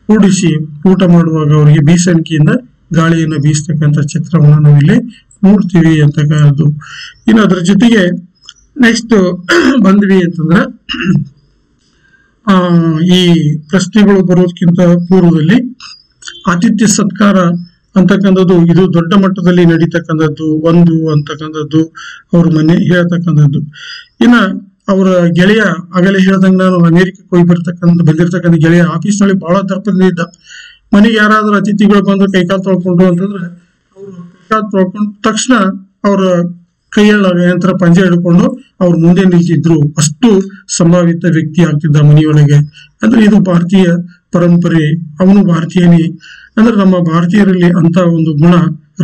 ಕೂಡಿಸಿ ಊಟ ಮಾಡುವಾಗ ಅವರಿಗೆ ಬೀಸಣಿಕೆಯಿಂದ ಗಾಳಿಯನ್ನ ಬೀಸ್ತಕ್ಕಂಥ ಚಿತ್ರವನ್ನು ನಾವಿಲ್ಲಿ ನೋಡ್ತೀವಿ ಅಂತಕ್ಕಂಥದ್ದು. ಇನ್ನು ಅದರ ಜೊತೆಗೆ ನೆಕ್ಸ್ಟ್ ಬಂದ್ವಿ ಅಂತಂದ್ರೆ ಈ ಪ್ರಶ್ನೆಗಳು ಬರೋದಕ್ಕಿಂತ ಪೂರ್ವದಲ್ಲಿ ಆತಿಥ್ಯ ಸತ್ಕಾರ ಅಂತಕ್ಕಂಥದ್ದು ಇದು ದೊಡ್ಡ ಮಟ್ಟದಲ್ಲಿ ನಡೀತಕ್ಕಂಥದ್ದು ಅಂತಕ್ಕಂಥದ್ದು ಅವ್ರ ಮನೆ ಹೇಳ್ತಕ್ಕಂಥದ್ದು. ಇನ್ನ ಅವರ ಗೆಳೆಯ ಆಗಲೇ ಹೇಳ್ದಂಗ ನಾನು ಅಮೆರಿಕಕ್ಕೆ ಹೋಗಿ ಬಂದಿರ್ತಕ್ಕಂಥ ಗೆಳೆಯ ಆಫೀಸ್ನಲ್ಲಿ ಬಹಳ ದರ್ಪದಿಂದ ಇದ್ದ. ಮನೆಗೆ ಯಾರಾದ್ರೂ ಅತಿಥಿಗಳು ಬಂದು ಕೈಕಾಲು ತೊಳ್ಕೊಂಡು ಅಂತಂದ್ರೆ ಅವರು ಕೈಕಾಲು ತೊಳ್ಕೊಂಡ ತಕ್ಷಣ ಅವರ ಕೈಯಲ್ಲಿ ಯಂತ್ರ ಪಂಜೆ ಹಿಡ್ಕೊಂಡು ಅವ್ರ ಮುಂದೆ ನಿಲ್ತಿದ್ರು. ಅಷ್ಟು ಸಂಭಾವಿತ ವ್ಯಕ್ತಿ ಆಗ್ತಿದ್ದ ಮನೆಯೊಳಗೆ. ಅಂದ್ರೆ ಇದು ಭಾರತೀಯ ಪರಂಪರೆ, ಅವನು ಭಾರತೀಯನೇ. ಅಂದ್ರೆ ನಮ್ಮ ಭಾರತೀಯರಲ್ಲಿ ಅಂತ ಒಂದು ಗುಣ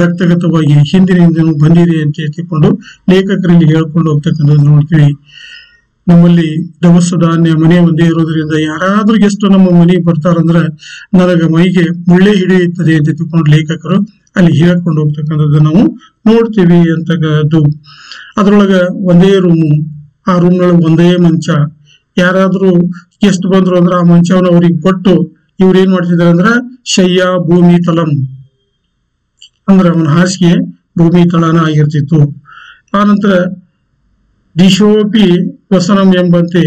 ರಕ್ತಗತವಾಗಿ ಹಿಂದಿನಿಂದನೂ ಬಂದಿದೆ ಅಂತ ತಿಳ್ಕೊಂಡು ಲೇಖಕರಲ್ಲಿ ಹೇಳ್ಕೊಂಡು ಹೋಗ್ತಕ್ಕಂಥದ್ದು ನೋಡ್ತೀವಿ. ನಮ್ಮಲ್ಲಿ ದವಸ ಧಾನ್ಯ ಮನೆ ಒಂದೇ ಇರೋದ್ರಿಂದ ಯಾರಾದ್ರೂ ಗೆಸ್ಟ್ ನಮ್ಮ ಮನೆಗೆ ಬರ್ತಾರಂದ್ರೆ ನನಗೆ ಮೈಗೆ ಮುಳ್ಳೆ ಹಿಡಿಯುತ್ತದೆ ಅಂತ ತಿಳ್ಕೊಂಡು ಲೇಖಕರು ಅಲ್ಲಿ ಹೇಳ್ಕೊಂಡು ಹೋಗ್ತಕ್ಕಂಥದ್ದು ನಾವು ನೋಡ್ತೀವಿ ಅಂತಕ್ಕಂಥದ್ದು. ಅದ್ರೊಳಗ ಒಂದೇ ರೂಮು, ಆ ರೂಮ್ನೊಳಗೆ ಒಂದೇ ಮಂಚ. ಯಾರಾದ್ರೂ ಗೆಸ್ಟ್ ಬಂದ್ರು ಅಂದ್ರೆ ಆ ಮಂಚವನ್ನ ಅವ್ರಿಗೆ ಕೊಟ್ಟು ಇವ್ರು ಏನ್ ಮಾಡ್ತಿದ್ದಾರೆ ಅಂದ್ರ ಶಯ್ಯ ಭೂಮಿ ತಲಂ ಅಂದ್ರೆ ಅವನ ಹಾಸಿಗೆ ಭೂಮಿ ತಳನ ಆಗಿರ್ತಿತ್ತು. ಆನಂತರ ದಿಶೋಪಿ ವಸನಂ ಎಂಬಂತೆ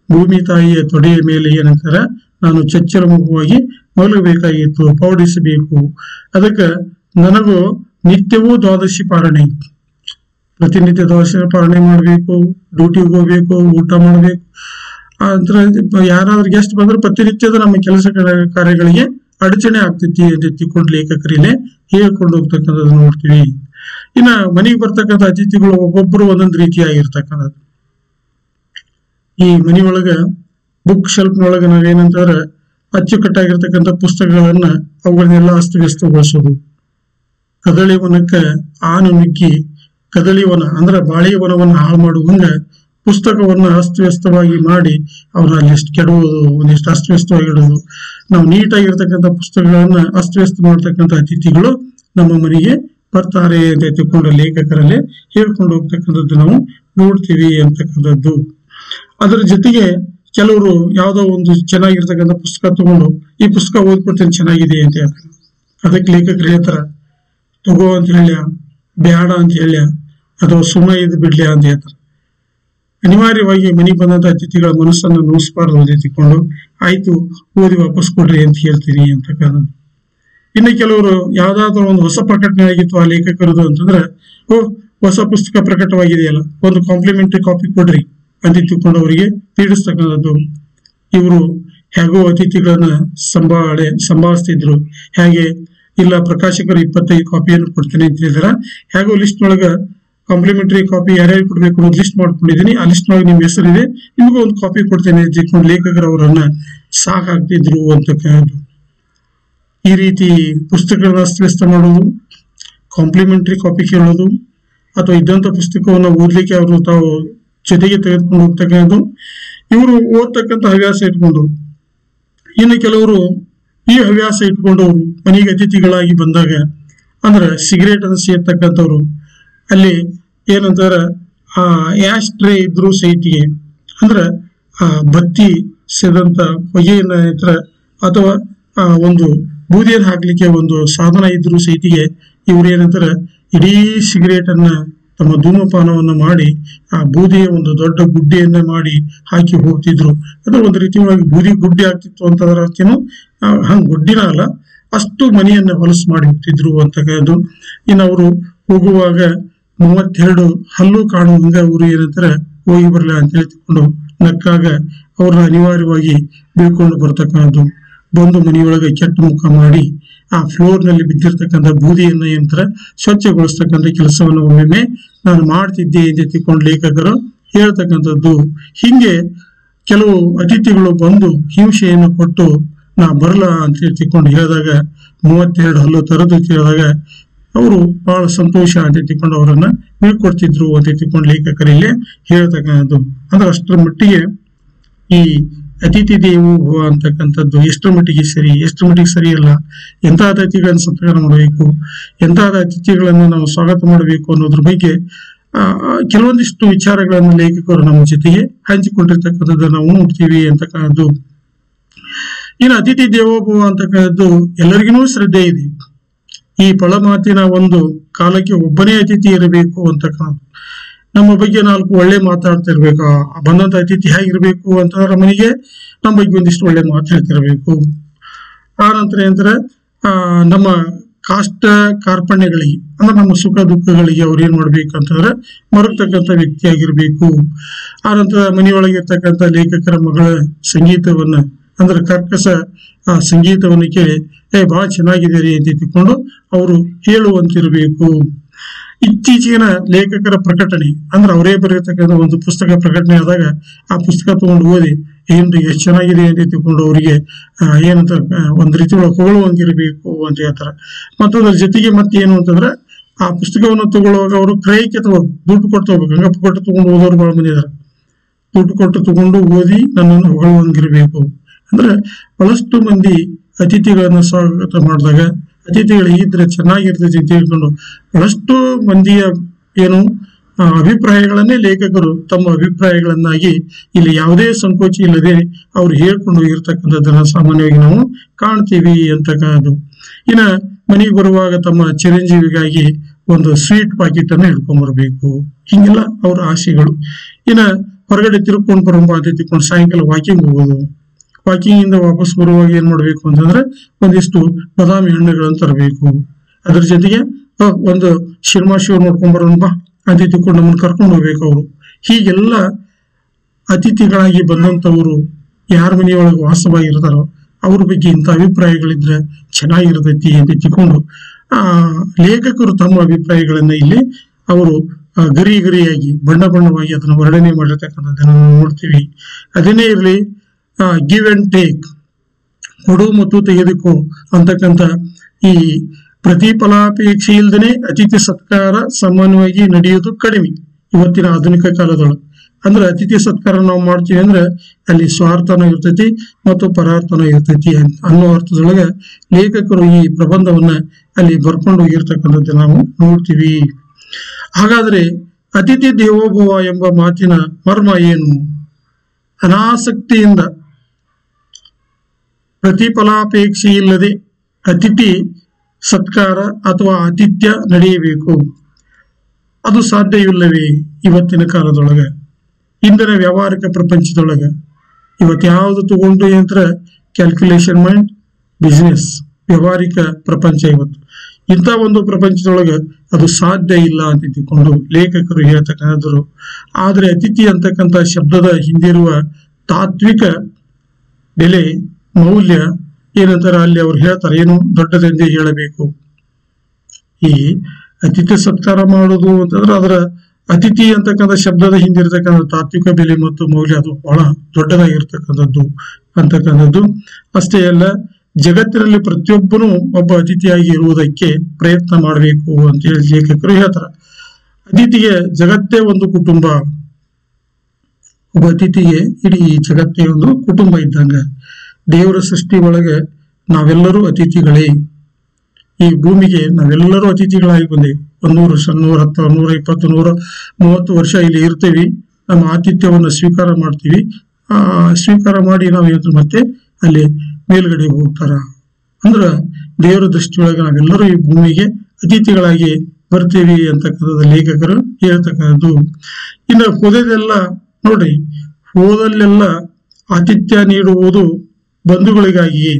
ಭೂಮಿ ತಾಯಿಯ ತೊಡೆಯ ಮೇಲೆ ಏನಂತಾರೆ, ನಾನು ಚಚ್ಚಲ ಮುಖವಾಗಿ ಮಲಗಬೇಕಾಗಿತ್ತು, ಪೌಡಿಸಬೇಕು. ಅದಕ್ಕೆ ನನಗೂ ನಿತ್ಯವೂ ದ್ವಾದಶಿ ಪಾರಣೆ, ಪ್ರತಿನಿತ್ಯ ದ್ವಾದಶಿ ಪಾರಣೆ ಮಾಡಬೇಕು, ಡ್ಯೂಟಿಗೆ ಹೋಗ್ಬೇಕು, ಊಟ ಮಾಡಬೇಕು. ಅಂತರ ಯಾರಾದ್ರೂ ಗೆಸ್ಟ್ ಬಂದ್ರೆ ಪ್ರತಿನಿತ್ಯದ ನಮ್ಮ ಕೆಲಸ ಕಾರ್ಯಗಳಿಗೆ ಅಡಚಣೆ ಆಗ್ತೈತಿ ಅಂತ ತಿಳ್ಕೊಂಡು ಲೇಖಕರಿಲ್ಲೇ ಹೇಳ್ಕೊಂಡು ಹೋಗ್ತಕ್ಕಂಥದ್ದು ನೋಡ್ತೀವಿ. ಇನ್ನ ಮನೆಗೆ ಬರ್ತಕ್ಕಂಥ ಅತಿಥಿಗಳು ಒಬ್ಬೊಬ್ರು ಒಂದೊಂದು ರೀತಿಯಾಗಿರ್ತಕ್ಕಂಥದ್ದು. ಈ ಮನೆಯೊಳಗ ಬುಕ್ ಶೆಲ್ಫ್ನೊಳಗ ನಾವೇನಂತಂದ್ರೆ ಅಚ್ಚುಕಟ್ಟಾಗಿರ್ತಕ್ಕಂಥ ಪುಸ್ತಕಗಳನ್ನ ಅವುಗಳನ್ನೆಲ್ಲ ಅಸ್ತವ್ಯಸ್ತಗೊಳಿಸೋದು. ಕದಳಿ ವನಕ್ಕೆ ಆನು ನುಗ್ಗಿ ಕದಳಿ ವನ ಅಂದ್ರೆ ಬಾಳೆ ವನವನ್ನು ಹಾಳು ಮಾಡುವಂಗ ಪುಸ್ತಕವನ್ನ ಅಸ್ತವ್ಯಸ್ತವಾಗಿ ಮಾಡಿ ಅವನ್ನ ಅಲ್ಲಿಷ್ಟು ಕೆಡುವುದು, ಒಂದಿಷ್ಟು ಅಸ್ತವ್ಯಸ್ತವಾಗಿ ಇಡುವುದು. ನಾವು ನೀಟಾಗಿರ್ತಕ್ಕಂಥ ಪುಸ್ತಕಗಳನ್ನ ಅಸ್ತವ್ಯಸ್ತ ಮಾಡ್ತಕ್ಕಂಥ ಅತಿಥಿಗಳು ನಮ್ಮ ಮನೆಗೆ ಬರ್ತಾರೆ ಅಂತ ತಿಳ್ಕೊಂಡು ಲೇಖಕರಲ್ಲೇ ಹೇಳ್ಕೊಂಡು ಹೋಗ್ತಕ್ಕಂಥದ್ದು ನಾವು ನೋಡ್ತೀವಿ ಅಂತಕ್ಕಂಥದ್ದು. ಅದರ ಜೊತೆಗೆ ಕೆಲವರು ಯಾವುದೋ ಒಂದು ಚೆನ್ನಾಗಿರ್ತಕ್ಕಂಥ ಪುಸ್ತಕ ತಗೊಂಡು ಈ ಪುಸ್ತಕ ಓದ್ಕೊಡ್ತೇನೆ ಚೆನ್ನಾಗಿದೆ ಅಂತ ಹೇಳ್ತಾರೆ. ಅದಕ್ಕೆ ಲೇಖಕರು ಹೇಳ್ತಾರ, ತಗೋ ಅಂತ ಹೇಳ್ಯ, ಬ್ಯಾಡ ಅಂತ ಹೇಳ್ಯ, ಅಥವಾ ಸುಮ್ಮನೆ ಇದು ಬಿಡ್ಲಿ ಅಂತ ಹೇಳ್ತಾರೆ. ಅನಿವಾರ್ಯವಾಗಿ ಮನೆಗೆ ಬಂದಂತ ಅತಿಥಿಗಳ ಮನಸ್ಸನ್ನು ನೋಯಿಸಬಾರ್ದು ಅಂತ ತಿಳ್ಕೊಂಡು ಆಯ್ತು ಓದಿ ವಾಪಸ್ ಕೊಡ್ರಿ ಅಂತ ಹೇಳ್ತೀನಿ ಅಂತಕ್ಕಂಥದ್ದು. ಇನ್ನು ಕೆಲವರು ಯಾವ್ದಾದ್ರು ಒಂದು ಹೊಸ ಪ್ರಕಟಣೆ ಆಗಿತ್ತು ಆ ಲೇಖಕರದು ಅಂತಂದ್ರೆ, ಹೊಸ ಪುಸ್ತಕ ಪ್ರಕಟವಾಗಿದೆಯಲ್ಲ, ಒಂದು ಕಾಂಪ್ಲಿಮೆಂಟರಿ ಕಾಪಿ ಕೊಡ್ರಿ ಅಂತ ತಿಳ್ಕೊಂಡು ಅವರಿಗೆ ಪೀಡಿಸ್ತಕ್ಕಂಥದ್ದು. ಇವರು ಹೇಗೋ ಅತಿಥಿಗಳನ್ನ ಸಂಭಾಳಿಸ್ತಿದ್ರು. ಹೇಗೆ ಇಲ್ಲ ಪ್ರಕಾಶಕರು 25 ಕಾಪಿಯನ್ನು ಕೊಡ್ತೇನೆ ಅಂತ ಹೇಳಿದಾರ, ಹೇಗೋ ಲಿಸ್ಟ್ ಒಳಗ ಕಾಂಪ್ಲಿಮೆಂಟರಿ ಕಾಪಿ ಯಾರ್ಯಾರು ಕೊಡ್ಬೇಕು ಅನ್ನೋದು ಲಿಸ್ಟ್ ಮಾಡ್ಕೊಂಡಿದ್ದೀನಿ, ಆ ಲಿಸ್ಟ್ ಒಳಗೆ ನಿಮ್ಮ ಹೆಸರಿದೆ, ನಿಮಗೂ ಒಂದು ಕಾಪಿ ಕೊಡ್ತೇನೆ ಅಂತ ತಿಳ್ಕೊಂಡು ಲೇಖಕರು ಅವರನ್ನ ಸಾಕಾಗ್ತಿದ್ರು ಅಂತಕ್ಕಂಥದ್ದು. ಈ ರೀತಿ ಪುಸ್ತಕಗಳನ್ನ ಅಸ್ತವ್ಯಸ್ತ ಮಾಡೋದು, ಕಾಂಪ್ಲಿಮೆಂಟರಿ ಕಾಪಿ ಕೇಳೋದು, ಅಥವಾ ಇದ್ದಂತ ಪುಸ್ತಕವನ್ನು ಓದ್ಲಿಕ್ಕೆ ಅವರು ತಾವು ಜೊತೆಗೆ ತೆಗೆದುಕೊಂಡು ಹೋಗ್ತಕ್ಕಂಥದ್ದು, ಇವರು ಓದ್ತಕ್ಕಂಥ ಹವ್ಯಾಸ ಇಟ್ಕೊಂಡು. ಇನ್ನು ಕೆಲವರು ಈ ಹವ್ಯಾಸ ಇಟ್ಕೊಂಡು ಮನೆಗೆ ಅತಿಥಿಗಳಾಗಿ ಬಂದಾಗ ಅಂದ್ರೆ ಸಿಗರೇಟ್ ಅನ್ನು ಸೇರ್ತಕ್ಕಂಥವ್ರು. ಅಲ್ಲಿ ಏನಂತಾರ, ಆ ಆಶ್ ಟ್ರೇ ಇದ್ರು ಸೈಟಿಗೆ ಅಂದ್ರೆ ಆ ಬತ್ತಿ ಸೇದಂತ ಹೊಗೆಯನ್ನ ಅಥವಾ ಒಂದು ಬೂದಿಯನ್ನು ಹಾಕ್ಲಿಕ್ಕೆ ಒಂದು ಸಾಧನ ಇದ್ರು ಸೈಟಿಗೆ ಇವ್ರು ಏನಂತಾರ, ಇಡೀ ಸಿಗರೇಟ್ ಅನ್ನ ತಮ್ಮ ಧೂಮಪಾನವನ್ನ ಮಾಡಿ ಆ ಬೂದಿಯ ಒಂದು ದೊಡ್ಡ ಗುಡ್ಡೆಯನ್ನ ಮಾಡಿ ಹಾಕಿ ಹೋಗ್ತಿದ್ರು. ಅದು ಒಂದು ರೀತಿ ಬೂದಿ ಗುಡ್ಡೆ ಆಗ್ತಿತ್ತು ಅಂತಂದ್ರ ಅರ್ಥೇನು, ಹಂಗ ಗುಡ್ಡಿನ ಅಲ್ಲ, ಅಷ್ಟು ಮನೆಯನ್ನ ಹೊಲಸು ಮಾಡಿ ಹೋಗ್ತಿದ್ರು ಅಂತಕ್ಕಂಥದ್ದು. ಇನ್ನು ಅವರು ಹೋಗುವಾಗ 32 ಹಲ್ಲು ಕಾಣುವಂಗ ಅವರು ಏನಂತಾರೆ ಹೋಗಿ ಬರ್ಲ ಅಂತ ಹೇಳ್ತಿಕೊಂಡು ನಕ್ಕಾಗ ಅವ್ರನ್ನ ಅನಿವಾರ್ಯವಾಗಿ ಬೀಳ್ಕೊಂಡು ಬರ್ತಕ್ಕಂಥದ್ದು. ಬಂದು ಮನೆಯೊಳಗೆ ಕೆಟ್ಟ ಮುಖ ಮಾಡಿ ಆ ಫ್ಲೋರ್ ನಲ್ಲಿ ಬಿದ್ದಿರ್ತಕ್ಕಂಥ ಬೂದಿಯನ್ನ ಏನಂತಾರೆ ಸ್ವಚ್ಛಗೊಳಿಸ್ತಕ್ಕಂಥ ಕೆಲಸವನ್ನು ಒಮ್ಮೊಮ್ಮೆ ನಾನು ಮಾಡ್ತಿದ್ದೆ ಅಂತ ತಿಳ್ಕೊಂಡು ಲೇಖಕರು ಹೇಳ್ತಕ್ಕಂಥದ್ದು. ಹಿಂಗೆ ಕೆಲವು ಅತಿಥಿಗಳು ಬಂದು ಹಿಂಸೆಯನ್ನು ಕೊಟ್ಟು ನಾ ಬರಲ್ಲ ಅಂತ ತಿಳ್ಕೊಂಡು ಹೇಳಿದಾಗ 32 ಹಲ್ಲು ತರದು ಕೇಳಿದಾಗ ಅವರು ಬಹಳ ಸಂತೋಷ ಅಂತ ತಿಳ್ಕೊಂಡು ಅವರನ್ನ ಬೀಳ್ಕೊಡ್ತಿದ್ರು ಅಂತ ತಿಳ್ಕೊಂಡು ಲೇಖಕರಲ್ಲಿ ಹೇಳ್ತಕ್ಕಂಥದ್ದು. ಅಂದ್ರೆ ಅಷ್ಟರ ಮಟ್ಟಿಗೆ ಈ ಅತಿಥಿ ದೇವೋ ಭವ ಅಂತಕ್ಕಂಥದ್ದು ಎಷ್ಟರ ಮಟ್ಟಿಗೆ ಸರಿ, ಎಷ್ಟರ ಮಟ್ಟಿಗೆ ಸರಿ ಅಲ್ಲ, ಎಂತಹ ಅತಿಥಿಗಳನ್ನು ಸತ್ಕಾರ ಮಾಡಬೇಕು, ಎಂತಹ ಅತಿಥಿಗಳನ್ನು ನಾವು ಸ್ವಾಗತ ಮಾಡಬೇಕು ಅನ್ನೋದ್ರ ಬಗ್ಗೆ ಕೆಲವೊಂದಿಷ್ಟು ವಿಚಾರಗಳನ್ನು ಲೇಖಕರು ನಮ್ಮ ಜೊತೆಗೆ ಹಂಚಿಕೊಂಡಿರ್ತಕ್ಕಂಥದ್ದು ನಾವು ನೋಡ್ತೀವಿ ಅಂತಕ್ಕಂಥದ್ದು. ಇನ್ನು ಅತಿಥಿ ದೇವೋಭವ ಅಂತಕ್ಕಂಥದ್ದು ಎಲ್ಲರಿಗೂ ಶ್ರದ್ಧೆ ಇದೆ. ಈ ಪಳಮಾತಿನ ಒಂದು ಕಾಲಕ್ಕೆ ಒಬ್ಬನೇ ಅತಿಥಿ ಇರಬೇಕು ಅಂತಕ್ಕಂಥದ್ದು. ನಮ್ಮ ಬಗ್ಗೆ 4 ಒಳ್ಳೆ ಮಾತಾಡ್ತಿರ್ಬೇಕು. ಬಂದಂತ ಅತಿಥಿ ಹೇಗಿರ್ಬೇಕು ಅಂತಂದ್ರೆ ಮನೆಗೆ ನಮ್ಮ ಬಗ್ಗೆ ಒಂದಿಷ್ಟು ಒಳ್ಳೆ ಮಾತಾಡ್ತಿರ್ಬೇಕು. ಆ ನಂತರ ಏನಂದ್ರೆ ನಮ್ಮ ಕಾಷ್ಟ ಕಾರ್ಪಣ್ಯಗಳಿಗೆ ಅಂದ್ರೆ ನಮ್ಮ ಸುಖ ದುಃಖಗಳಿಗೆ ಅವ್ರು ಏನ್ ಮಾಡ್ಬೇಕಂತಂದ್ರೆ ಮರಗ್ತಕ್ಕಂಥ ವ್ಯಕ್ತಿ ಆಗಿರ್ಬೇಕು. ಆ ನಂತರ ಮನೆಯೊಳಗಿರ್ತಕ್ಕಂಥ ಲೇಖಕರ ಮಗಳ ಸಂಗೀತವನ್ನ ಅಂದ್ರೆ ಕರ್ಕಶ ಸಂಗೀತವನ್ನು ಕೇಳಿ ಬಹಳ ಚೆನ್ನಾಗಿದೆ ರೀ ಅಂತ ತಿಳ್ಕೊಂಡು ಅವರು ಹೇಳುವಂತಿರ್ಬೇಕು. ಇತ್ತೀಚಿನ ಲೇಖಕರ ಪ್ರಕಟಣೆ ಅಂದ್ರೆ ಅವರೇ ಬರೆಯತಕ್ಕಂಥ ಒಂದು ಪುಸ್ತಕ ಪ್ರಕಟಣೆ ಆದಾಗ ಆ ಪುಸ್ತಕ ತಗೊಂಡು ಓದಿ ಏನ್ರಿ ಎಷ್ಟು ಚೆನ್ನಾಗಿದೆ ಅಂತ ತಿಳ್ಕೊಂಡು ಅವರಿಗೆ ಏನಂತ ಒಂದ್ ರೀತಿ ಒಳಗೆ ಹೊಗಳುವಂಗಿರ್ಬೇಕು ಅಂತ ಹೇಳ್ತಾರೆ. ಮತ್ತದ್ರ ಜೊತೆಗೆ ಮತ್ತೇನು ಅಂತಂದ್ರೆ ಆ ಪುಸ್ತಕವನ್ನು ತಗೊಳ್ಳುವಾಗ ಅವರು ಕ್ರಯಕ್ಕೆ ತಗೋಬೇಕು, ದುಡ್ಡು ಕೊಟ್ಟು ತಗೋಬೇಕು. ಹಂಗಪ್ಪ ಕೊಟ್ಟು ತಗೊಂಡು ಓದೋರು ಬಹಳ ಮಂದಿ ಇದಾರೆ. ದುಡ್ಡು ಕೊಟ್ಟು ತಗೊಂಡು ಓದಿ ನನ್ನನ್ನು ಹೊಗಳುವಂಗಿರ್ಬೇಕು. ಅಂದ್ರೆ ಬಹಳಷ್ಟು ಮಂದಿ ಅತಿಥಿಗಳನ್ನ ಸ್ವಾಗತ ಮಾಡಿದಾಗ ಅತಿಥಿಗಳು ಇದ್ರೆ ಚೆನ್ನಾಗಿರ್ತೈತಿ ಅಂತ ಹೇಳ್ಕೊಂಡು ಬಹಳಷ್ಟು ಮಂದಿಯ ಏನು ಅಭಿಪ್ರಾಯಗಳನ್ನೇ ಲೇಖಕರು ತಮ್ಮ ಅಭಿಪ್ರಾಯಗಳನ್ನಾಗಿ ಇಲ್ಲಿ ಯಾವುದೇ ಸಂಕೋಚ ಇಲ್ಲದೆ ಅವ್ರು ಹೇಳ್ಕೊಂಡು ಹೋಗಿರ್ತಕ್ಕಂಥದ್ದನ್ನ ಸಾಮಾನ್ಯವಾಗಿ ನಾವು ಕಾಣ್ತೀವಿ ಅಂತಕ್ಕಂಥದ್ದು. ಇನ್ನ ಮನೆಗೆ ಬರುವಾಗ ತಮ್ಮ ಚಿರಂಜೀವಿಗಾಗಿ ಒಂದು ಸ್ವೀಟ್ ಪಾಕೆಟ್ ಅನ್ನು ಹಿಡ್ಕೊಂಡ್ಬರ್ಬೇಕು. ಹಿಂಗೆಲ್ಲ ಅವ್ರ ಆಸೆಗಳು. ಇನ್ನ ಹೊರಗಡೆ ತಿರ್ಕೊಂಡು ಬರೋ ಅಂತ ತಿಳ್ಕೊಂಡು ಸಾಯಂಕಾಲ ವಾಕಿಂಗ್ ಹೋಗೋದು. ವಾಕಿಂಗ್ ಇಂದ ವಾಪಸ್ ಬರುವಾಗ ಏನ್ ಮಾಡ್ಬೇಕು ಅಂತಂದ್ರೆ ಒಂದಿಷ್ಟು ಬಾದಾಮಿ ಹಣ್ಣುಗಳನ್ನು ತರಬೇಕು. ಅದ್ರ ಜೊತೆಗೆ ಒಂದು ಸಿನಿಮಾ ಶೋ ನೋಡ್ಕೊಂಡ್ ಬರೋಣ ಬಾ ಅಂತ ತಿಳ್ಕೊಂಡು ನಮ್ಮನ್ನು ಕರ್ಕೊಂಡು ಹೋಗ್ಬೇಕು ಅವರು. ಹೀಗೆಲ್ಲ ಅತಿಥಿಗಳಾಗಿ ಬಂದಂತವರು ಯಾರ ಮನೆಯೊಳಗೆ ವಾಸವಾಗಿರ್ತಾರೋ ಅವ್ರ ಬಗ್ಗೆ ಇಂಥ ಅಭಿಪ್ರಾಯಗಳಿದ್ರೆ ಚೆನ್ನಾಗಿರ್ತೈತಿ ಅಂತ ತಿಳ್ಕೊಂಡು ಲೇಖಕರು ತಮ್ಮ ಅಭಿಪ್ರಾಯಗಳನ್ನ ಇಲ್ಲಿ ಅವರು ಗರಿಯಾಗಿ ಬಣ್ಣವಾಗಿ ಅದನ್ನು ವರ್ಣನೆ ಮಾಡಿರ್ತಕ್ಕಂಥದ್ದನ್ನು ನೋಡ್ತೀವಿ. ಅದನ್ನೇ ಇರಲಿ ಗಿವ್ ಅಂಡ್ ಟೇಕ್, ಕೊಡು ಮತ್ತು ತೆಗೆದುಕೋ ಅಂತಕ್ಕಂಥ ಈ ಪ್ರತಿಫಲಾಪೇಕ್ಷೆ ಇಲ್ದೇನೆ ಅತಿಥಿ ಸತ್ಕಾರ ಸಾಮಾನ್ಯವಾಗಿ ನಡೆಯೋದು ಕಡಿಮೆ ಇವತ್ತಿನ ಆಧುನಿಕ ಕಾಲದೊಳಗೆ. ಅಂದ್ರೆ ಅತಿಥಿ ಸತ್ಕಾರ ನಾವು ಮಾಡ್ತೀವಿ ಅಂದ್ರೆ ಅಲ್ಲಿ ಸ್ವಾರ್ಥನೂ ಇರ್ತೈತಿ ಮತ್ತು ಪರಾರ್ಥನೂ ಇರ್ತೈತಿ ಅನ್ನೋ ಅರ್ಥದೊಳಗೆ ಲೇಖಕರು ಈ ಪ್ರಬಂಧವನ್ನ ಅಲ್ಲಿ ಬರ್ಕೊಂಡು ಹೋಗಿರ್ತಕ್ಕಂಥದ್ದು ನಾವು ನೋಡ್ತೀವಿ. ಹಾಗಾದ್ರೆ ಅತಿಥಿ ದೇವೋಭವ ಎಂಬ ಮಾತಿನ ಮರ್ಮ ಏನು? ಅನಾಸಕ್ತಿಯಿಂದ ಪ್ರತಿಫಲಾಪೇಕ್ಷೆ ಇಲ್ಲದೆ ಅತಿಥಿ ಸತ್ಕಾರ ಅಥವಾ ಆತಿಥ್ಯ ನಡೆಯಬೇಕು. ಅದು ಸಾಧ್ಯವಿಲ್ಲವೇ ಇವತ್ತಿನ ಕಾಲದೊಳಗೆ? ಇಂದಿನ ವ್ಯಾವಹಾರಿಕ ಪ್ರಪಂಚದೊಳಗೆ ಇವತ್ತು ಯಾವುದು ತಗೊಂಡು ಯಂತ್ರ ಕ್ಯಾಲ್ಕುಲೇಷನ್ ಮೈಂಡ್ ಬಿಸ್ನೆಸ್ ವ್ಯಾವಹಾರಿಕ ಪ್ರಪಂಚ ಇವತ್ತು. ಇಂಥ ಒಂದು ಪ್ರಪಂಚದೊಳಗೆ ಅದು ಸಾಧ್ಯ ಇಲ್ಲ ಅಂತ ತಿಳ್ಕೊಂಡು ಲೇಖಕರು ಹೇಳ್ತಕ್ಕಂಥದ್ರು. ಆದ್ರೆ ಅತಿಥಿ ಅಂತಕ್ಕಂಥ ಶಬ್ದದ ಹಿಂದಿರುವ ತಾತ್ವಿಕ ಬೆಲೆ ಮೌಲ್ಯ ಏನಂತಾರ ಅಲ್ಲಿ ಅವ್ರು ಹೇಳ್ತಾರೆ, ಏನು ದೊಡ್ಡದೆಂದೇ ಹೇಳಬೇಕು. ಈ ಅತಿಥಿ ಸತ್ಕಾರ ಮಾಡೋದು ಅಂತಂದ್ರೆ ಅದರ ಅತಿಥಿ ಅಂತಕ್ಕಂಥ ಶಬ್ದದ ಹಿಂದಿರ್ತಕ್ಕಂಥ ತಾತ್ವಿಕ ಬೆಲೆ ಮತ್ತು ಮೌಲ್ಯ ಅದು ಬಹಳ ದೊಡ್ಡದಾಗಿರ್ತಕ್ಕಂಥದ್ದು ಅಂತಕ್ಕಂಥದ್ದು. ಅಷ್ಟೇ ಅಲ್ಲ, ಜಗತ್ತಿನಲ್ಲಿ ಪ್ರತಿಯೊಬ್ಬನು ಒಬ್ಬ ಅತಿಥಿಯಾಗಿ ಇರುವುದಕ್ಕೆ ಪ್ರಯತ್ನ ಮಾಡಬೇಕು ಅಂತ ಹೇಳಿ ಲೇಖಕರು ಹೇಳ್ತಾರೆ. ಅತಿಥಿಗೆ ಜಗತ್ತೇ ಒಂದು ಕುಟುಂಬ. ಒಬ್ಬ ಅತಿಥಿಗೆ ಇಡೀ ಜಗತ್ತೇ ಒಂದು ಕುಟುಂಬ ಇದ್ದಂಗ. ದೇವರ ಸೃಷ್ಟಿ ಒಳಗೆ ನಾವೆಲ್ಲರೂ ಅತಿಥಿಗಳೇ. ಈ ಭೂಮಿಗೆ ನಾವೆಲ್ಲರೂ ಅತಿಥಿಗಳಾಗಿ ಬಂದೇವಿ. 100 ವರ್ಷ, 110, 120, 130 ವರ್ಷ ಇಲ್ಲಿ ಇರ್ತೀವಿ. ನಮ್ಮ ಆತಿಥ್ಯವನ್ನು ಸ್ವೀಕಾರ ಮಾಡ್ತೀವಿ. ಸ್ವೀಕಾರ ಮಾಡಿ ನಾವು ಮತ್ತೆ ಅಲ್ಲಿ ಮೇಲ್ಗಡೆ ಹೋಗ್ತಾರ. ಅಂದ್ರ ದೇವರ ದೃಷ್ಟಿಯೊಳಗೆ ನಾವೆಲ್ಲರೂ ಈ ಭೂಮಿಗೆ ಅತಿಥಿಗಳಾಗಿ ಬರ್ತೀವಿ ಅಂತಕ್ಕಂಥದ್ದು ಲೇಖಕರು ಹೇಳ್ತಕ್ಕಂಥದ್ದು. ಇನ್ನು ಹೋದೆಲ್ಲ ನೋಡ್ರಿ, ಹೋದಲ್ಲೆಲ್ಲ ಆತಿಥ್ಯ ನೀಡುವುದು ಬಂಧುಗಳಿಗಾಗಿಯೇ.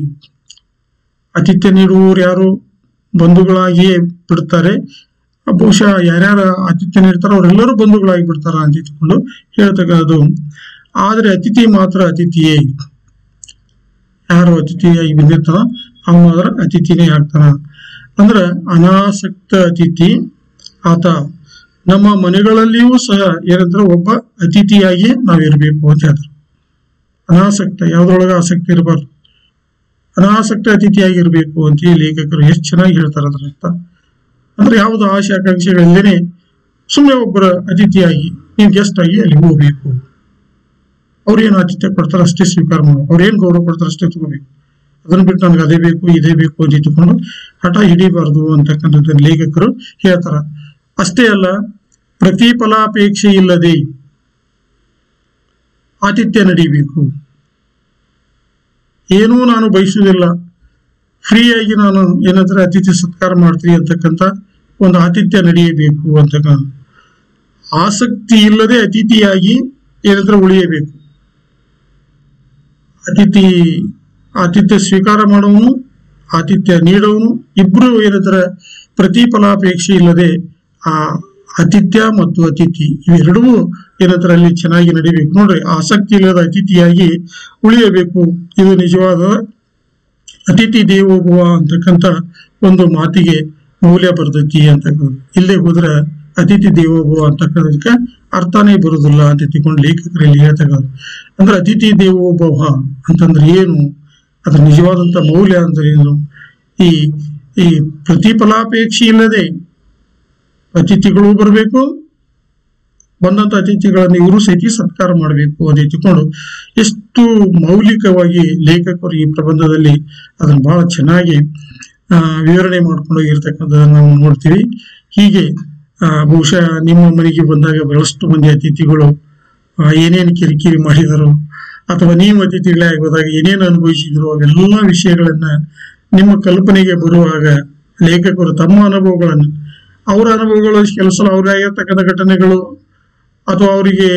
ಆತಿಥ್ಯ ನೀಡುವವರು ಯಾರು? ಬಂಧುಗಳಾಗಿಯೇ ಬಿಡ್ತಾರೆ. ಬಹುಶಃ ಯಾರ್ಯಾರ ಆತಿಥ್ಯ ನೀಡ್ತಾರೋ ಅವರೆಲ್ಲರೂ ಬಂಧುಗಳಾಗಿ ಬಿಡ್ತಾರ ಅಂತ ಇಟ್ಕೊಂಡು ಹೇಳ್ತಕ್ಕಂಥದ್ದು. ಆದ್ರೆ ಅತಿಥಿ ಮಾತ್ರ ಅತಿಥಿಯೇ. ಯಾರು ಅತಿಥಿಯಾಗಿ ಬಂದಿರ್ತಾನ ಅವನು ಅದರ ಅತಿಥಿನೇ ಆಗ್ತಾನ. ಅಂದ್ರ ಅನಾಸಕ್ತ ಅತಿಥಿ ಆತ. ನಮ್ಮ ಮನೆಗಳಲ್ಲಿಯೂ ಸಹ ಏನಂದ್ರೆ ಒಬ್ಬ ಅತಿಥಿಯಾಗಿ ನಾವಿರ್ಬೇಕು ಅಂತ ಹೇಳ್ತಾರೆ. ಅನಾಸಕ್ತ, ಯಾವ್ದ್ರೊಳಗ ಆಸಕ್ತಿ ಇರಬಾರ್ದು, ಅನಾಸಕ್ತ ಅತಿಥಿಯಾಗಿರ್ಬೇಕು ಅಂತ ಈ ಲೇಖಕರು ಎಷ್ಟು ಚೆನ್ನಾಗಿ ಹೇಳ್ತಾರೆ. ಅದ್ರ ಅರ್ಥ ಅಂದ್ರೆ ಯಾವ್ದು ಆಶೆ ಆಕಾಂಕ್ಷೆಗಳಿಂದೇನೆ ಸುಮ್ಮನೆ ಒಬ್ಬರ ಅತಿಥಿಯಾಗಿ ನೀವು ಗೆಸ್ಟ್ ಆಗಿ ಅಲ್ಲಿ ಹೋಗ್ಬೇಕು. ಅವ್ರೇನು ಆತಿಥ್ಯ ಕೊಡ್ತಾರೆ ಅಷ್ಟೇ ಸ್ವೀಕಾರ ಮಾಡಬೇಕು. ಅವ್ರೇನು ಗೌರವ ಕೊಡ್ತಾರೆ ಅಷ್ಟೇ ತಗೋಬೇಕು. ಅದನ್ನ ಬಿಟ್ಟು ನನ್ಗೆ ಅದೇ ಬೇಕು ಇದೇ ಬೇಕು ಅಂತ ಇಟ್ಟುಕೊಂಡು ಹಠ ಹಿಡಿಬಾರ್ದು ಅಂತಕ್ಕಂಥದ್ದನ್ನು ಲೇಖಕರು ಹೇಳ್ತಾರ. ಅಷ್ಟೇ ಅಲ್ಲ, ಪ್ರತಿಫಲಾಪೇಕ್ಷೆ ಇಲ್ಲದೆ ಆತಿಥ್ಯ ನಡೀಬೇಕು. ಏನೂ ನಾನು ಬಯಸುವುದಿಲ್ಲ, ಫ್ರೀಯಾಗಿ ನಾನು ಏನಂದ್ರೆ ಅತಿಥಿ ಸತ್ಕಾರ ಮಾಡ್ತೀನಿ ಅಂತಕ್ಕಂಥ ಒಂದು ಆತಿಥ್ಯ ನಡೆಯಬೇಕು ಅಂತಕ್ಕಂಥ ಆಸಕ್ತಿ ಇಲ್ಲದೆ ಅತಿಥಿಯಾಗಿ ಏನಂದ್ರೆ ಉಳಿಯಬೇಕು. ಆತಿಥ್ಯ ಸ್ವೀಕಾರ ಮಾಡೋನು, ಆತಿಥ್ಯ ನೀಡೋನು ಇಬ್ರು ಏನಂದ್ರೆ ಪ್ರತಿಫಲಾಪೇಕ್ಷೆ ಇಲ್ಲದೆ ಆ ಆತಿಥ್ಯ ಮತ್ತು ಅತಿಥಿ ಇವೆರಡೂ ಏನಂದ್ರೆ ಅಲ್ಲಿ ಚೆನ್ನಾಗಿ ನಡಿಬೇಕು. ನೋಡ್ರಿ, ಆಸಕ್ತಿ ಇಲ್ಲದ ಅತಿಥಿಯಾಗಿ ಉಳಿಯಬೇಕು. ಇದು ನಿಜವಾದ ಅತಿಥಿ ದೇವೋಭವ ಅಂತಕ್ಕಂಥ ಒಂದು ಮಾತಿಗೆ ಮೌಲ್ಯ ಬರ್ತೈತಿ ಅಂತಕ್ಕಂಥ. ಇಲ್ಲೇ ಹೋದ್ರೆ ಅತಿಥಿ ದೇವೋಭವ ಅಂತಕ್ಕಂಥದಕ್ಕೆ ಅರ್ಥನೇ ಬರುದಿಲ್ಲ ಅಂತ ತಿಳ್ಕೊಂಡು ಲೇಖಕರಲ್ಲಿ ಹೇಳ್ತಕ್ಕಂಥ. ಅಂದ್ರೆ ಅತಿಥಿ ದೇವೋಭವ ಅಂತಂದ್ರೆ ಏನು, ಅದ್ರ ನಿಜವಾದಂತ ಮೌಲ್ಯ ಅಂದ್ರೆ ಏನು? ಈ ಪ್ರತಿಫಲಾಪೇಕ್ಷೆ ಇಲ್ಲದೆ ಅತಿಥಿಗಳು ಬರಬೇಕು, ಬಂದಂತ ಅತಿಥಿಗಳನ್ನು ಇವರು ಸಹಿತ ಸತ್ಕಾರ ಮಾಡಬೇಕು ಅಂತ ತಿಳ್ಕೊಂಡು ಎಷ್ಟು ಮೌಲಿಕವಾಗಿ ಲೇಖಕರು ಈ ಪ್ರಬಂಧದಲ್ಲಿ ಅದನ್ನು ಬಹಳ ಚೆನ್ನಾಗಿ ವಿವರಣೆ ಮಾಡ್ಕೊಂಡು ಹೋಗಿರ್ತಕ್ಕಂಥದ್ದನ್ನು ನಾವು ನೋಡ್ತೀವಿ. ಹೀಗೆ ಬಹುಶಃ ನಿಮ್ಮ ಮನೆಗೆ ಬಂದಾಗ ಬಹಳಷ್ಟು ಮಂದಿ ಅತಿಥಿಗಳು ಏನೇನು ಕಿರಿಕಿರಿ ಮಾಡಿದರು ಅಥವಾ ನೀವು ಅತಿಥಿಗಳಾಗಿ ಹೋದಾಗ ಏನೇನು ಅನುಭವಿಸಿದ್ರು ಅವೆಲ್ಲ ವಿಷಯಗಳನ್ನ ನಿಮ್ಮ ಕಲ್ಪನೆಗೆ ಬರುವಾಗ ಲೇಖಕರು ತಮ್ಮ ಅನುಭವಗಳನ್ನು ಅವರ ಅನುಭವಗಳು, ಕೆಲವು ಸಲ ಅವ್ರಿಗೆ ಆಗಿರ್ತಕ್ಕಂಥ ಘಟನೆಗಳು ಅಥವಾ ಅವರಿಗೆ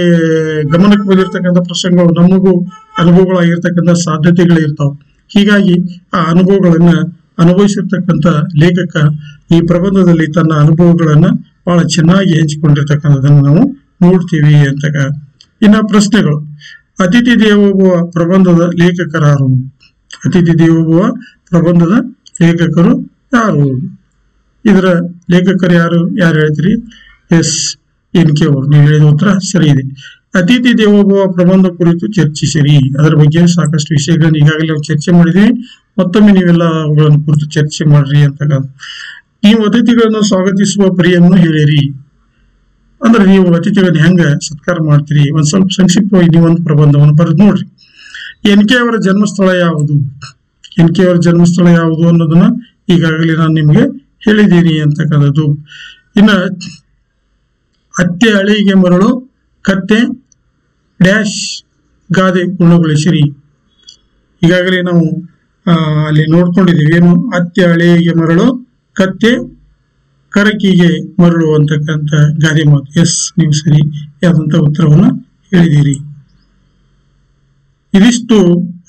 ಗಮನಕ್ಕೆ ಬಂದಿರತಕ್ಕಂಥ ಪ್ರಸಂಗಗಳು ನಮಗೂ ಅನುಭವಗಳಾಗಿರ್ತಕ್ಕಂಥ ಸಾಧ್ಯತೆಗಳಿರ್ತಾವೆ. ಹೀಗಾಗಿ ಆ ಅನುಭವಗಳನ್ನ ಅನುಭವಿಸಿರ್ತಕ್ಕಂಥ ಲೇಖಕ ಈ ಪ್ರಬಂಧದಲ್ಲಿ ತನ್ನ ಅನುಭವಗಳನ್ನ ಬಹಳ ಚೆನ್ನಾಗಿ ಹಂಚಿಕೊಂಡಿರ್ತಕ್ಕಂಥದನ್ನು ನಾವು ನೋಡ್ತೀವಿ ಅಂತ. ಇನ್ನ ಪ್ರಶ್ನೆಗಳು. ಅತಿಥಿ ದೇವೋಭವ ಪ್ರಬಂಧದ ಲೇಖಕರಾರು? ಅತಿಥಿ ದೇವೋಭವ ಪ್ರಬಂಧದ ಲೇಖಕರು ಯಾರು? ಇದರ ಲೇಖಕರು ಯಾರು ಹೇಳ್ತೀರಿ? ಎಸ್ NK ಅವರು. ನೀವು ಹೇಳಿದ ಉತ್ತರ ಸರಿ ಇದೆ. ಅತಿಥಿ ದೇವೋಭವ ಪ್ರಬಂಧ ಕುರಿತು ಚರ್ಚಿಸಿರಿ. ಅದರ ಬಗ್ಗೆ ಸಾಕಷ್ಟು ವಿಷಯಗಳನ್ನ ಈಗಾಗಲೇ ನಾವು ಚರ್ಚೆ ಮಾಡಿದ್ವಿ. ಮತ್ತೊಮ್ಮೆ ನೀವೆಲ್ಲ ಅವುಗಳನ್ನು ಕುರಿತು ಚರ್ಚೆ ಮಾಡ್ರಿ ಅಂತ. ನೀವು ಅತಿಥಿಗಳನ್ನು ಸ್ವಾಗತಿಸುವ ಪರಿಯನ್ನು ಹೇಳಿರಿ. ಅಂದ್ರೆ ನೀವು ಅತಿಥಿಗಳನ್ನ ಹೆಂಗ ಸತ್ಕಾರ ಮಾಡ್ತೀರಿ, ಒಂದ್ ಸ್ವಲ್ಪ ಸಂಕ್ಷಿಪ್ತವಾಗಿ ನೀವೊಂದು ಪ್ರಬಂಧವನ್ನು ಬರೆದು ನೋಡ್ರಿ. NK ಅವರ ಜನ್ಮಸ್ಥಳ ಯಾವುದು? NK ಅವರ ಜನ್ಮಸ್ಥಳ ಯಾವುದು ಅನ್ನೋದನ್ನ ಈಗಾಗಲೇ ನಾನು ನಿಮ್ಗೆ ಹೇಳಿದ್ದೀನಿ ಅಂತಕ್ಕಂಥದ್ದು. ಇನ್ನ ಅತ್ತೆ ಅಳಿಗೆ ಮರಳು ಕತ್ತೆ ಡ್ಯಾಶ್ ಗಾದೆ ಪೂರ್ಣಗೊಳಿಸಿರಿ. ಈಗಾಗಲೇ ನಾವು ಅಲ್ಲಿ ನೋಡ್ಕೊಂಡಿದ್ದೀವಿ. ಏನು? ಅತ್ತೆ ಅಳಿಗೆ ಮರಳು ಕತ್ತೆ ಕರಕಿಗೆ ಮರಳು ಅಂತಕ್ಕಂಥ ಗಾದೆ ಮಾತು. ಎಸ್, ನೀವು ಸರಿಯಾದಂತ ಉತ್ತರವನ್ನು ಹೇಳಿದ್ದೀರಿ. ಇದಿಷ್ಟು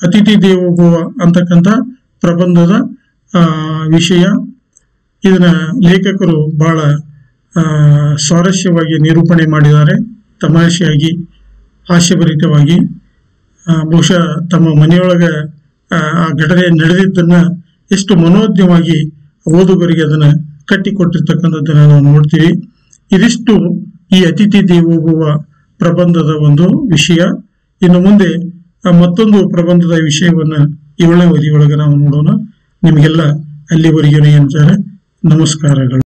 ಅತಿಥಿ ದೇವೋಭವ ಅಂತಕ್ಕಂಥ ಪ್ರಬಂಧದ ವಿಷಯ. ಇದನ್ನ ಲೇಖಕರು ಬಹಳ ಸ್ವಾರಸ್ಯವಾಗಿ ನಿರೂಪಣೆ ಮಾಡಿದ್ದಾರೆ. ತಮಾಷೆಯಾಗಿ, ಹಾಸ್ಯಭರಿತವಾಗಿ. ಬಹುಶಃ ತಮ್ಮ ಮನೆಯೊಳಗ ಆ ಘಟನೆ ನಡೆದಿದ್ದನ್ನ ಎಷ್ಟು ಮನೋಜ್ಞವಾಗಿ ಓದುಗರಿಗೆ ಅದನ್ನ ಕಟ್ಟಿಕೊಟ್ಟಿರ್ತಕ್ಕಂಥದ್ದನ್ನ ನಾವು ನೋಡ್ತೀವಿ. ಇದಿಷ್ಟು ಈ ಅತಿಥಿ ದೇವೋಭವ ಪ್ರಬಂಧದ ಒಂದು ವಿಷಯ. ಇನ್ನು ಮುಂದೆ ಮತ್ತೊಂದು ಪ್ರಬಂಧದ ವಿಷಯವನ್ನ 7ನೇ ಅವಧಿಯೊಳಗೆ ನಾವು ನೋಡೋಣ. ನಿಮಗೆಲ್ಲ ಅಲ್ಲಿವರೆಗೂ ಏನಂತಾರೆ, ನಮಸ್ಕಾರಗಳು.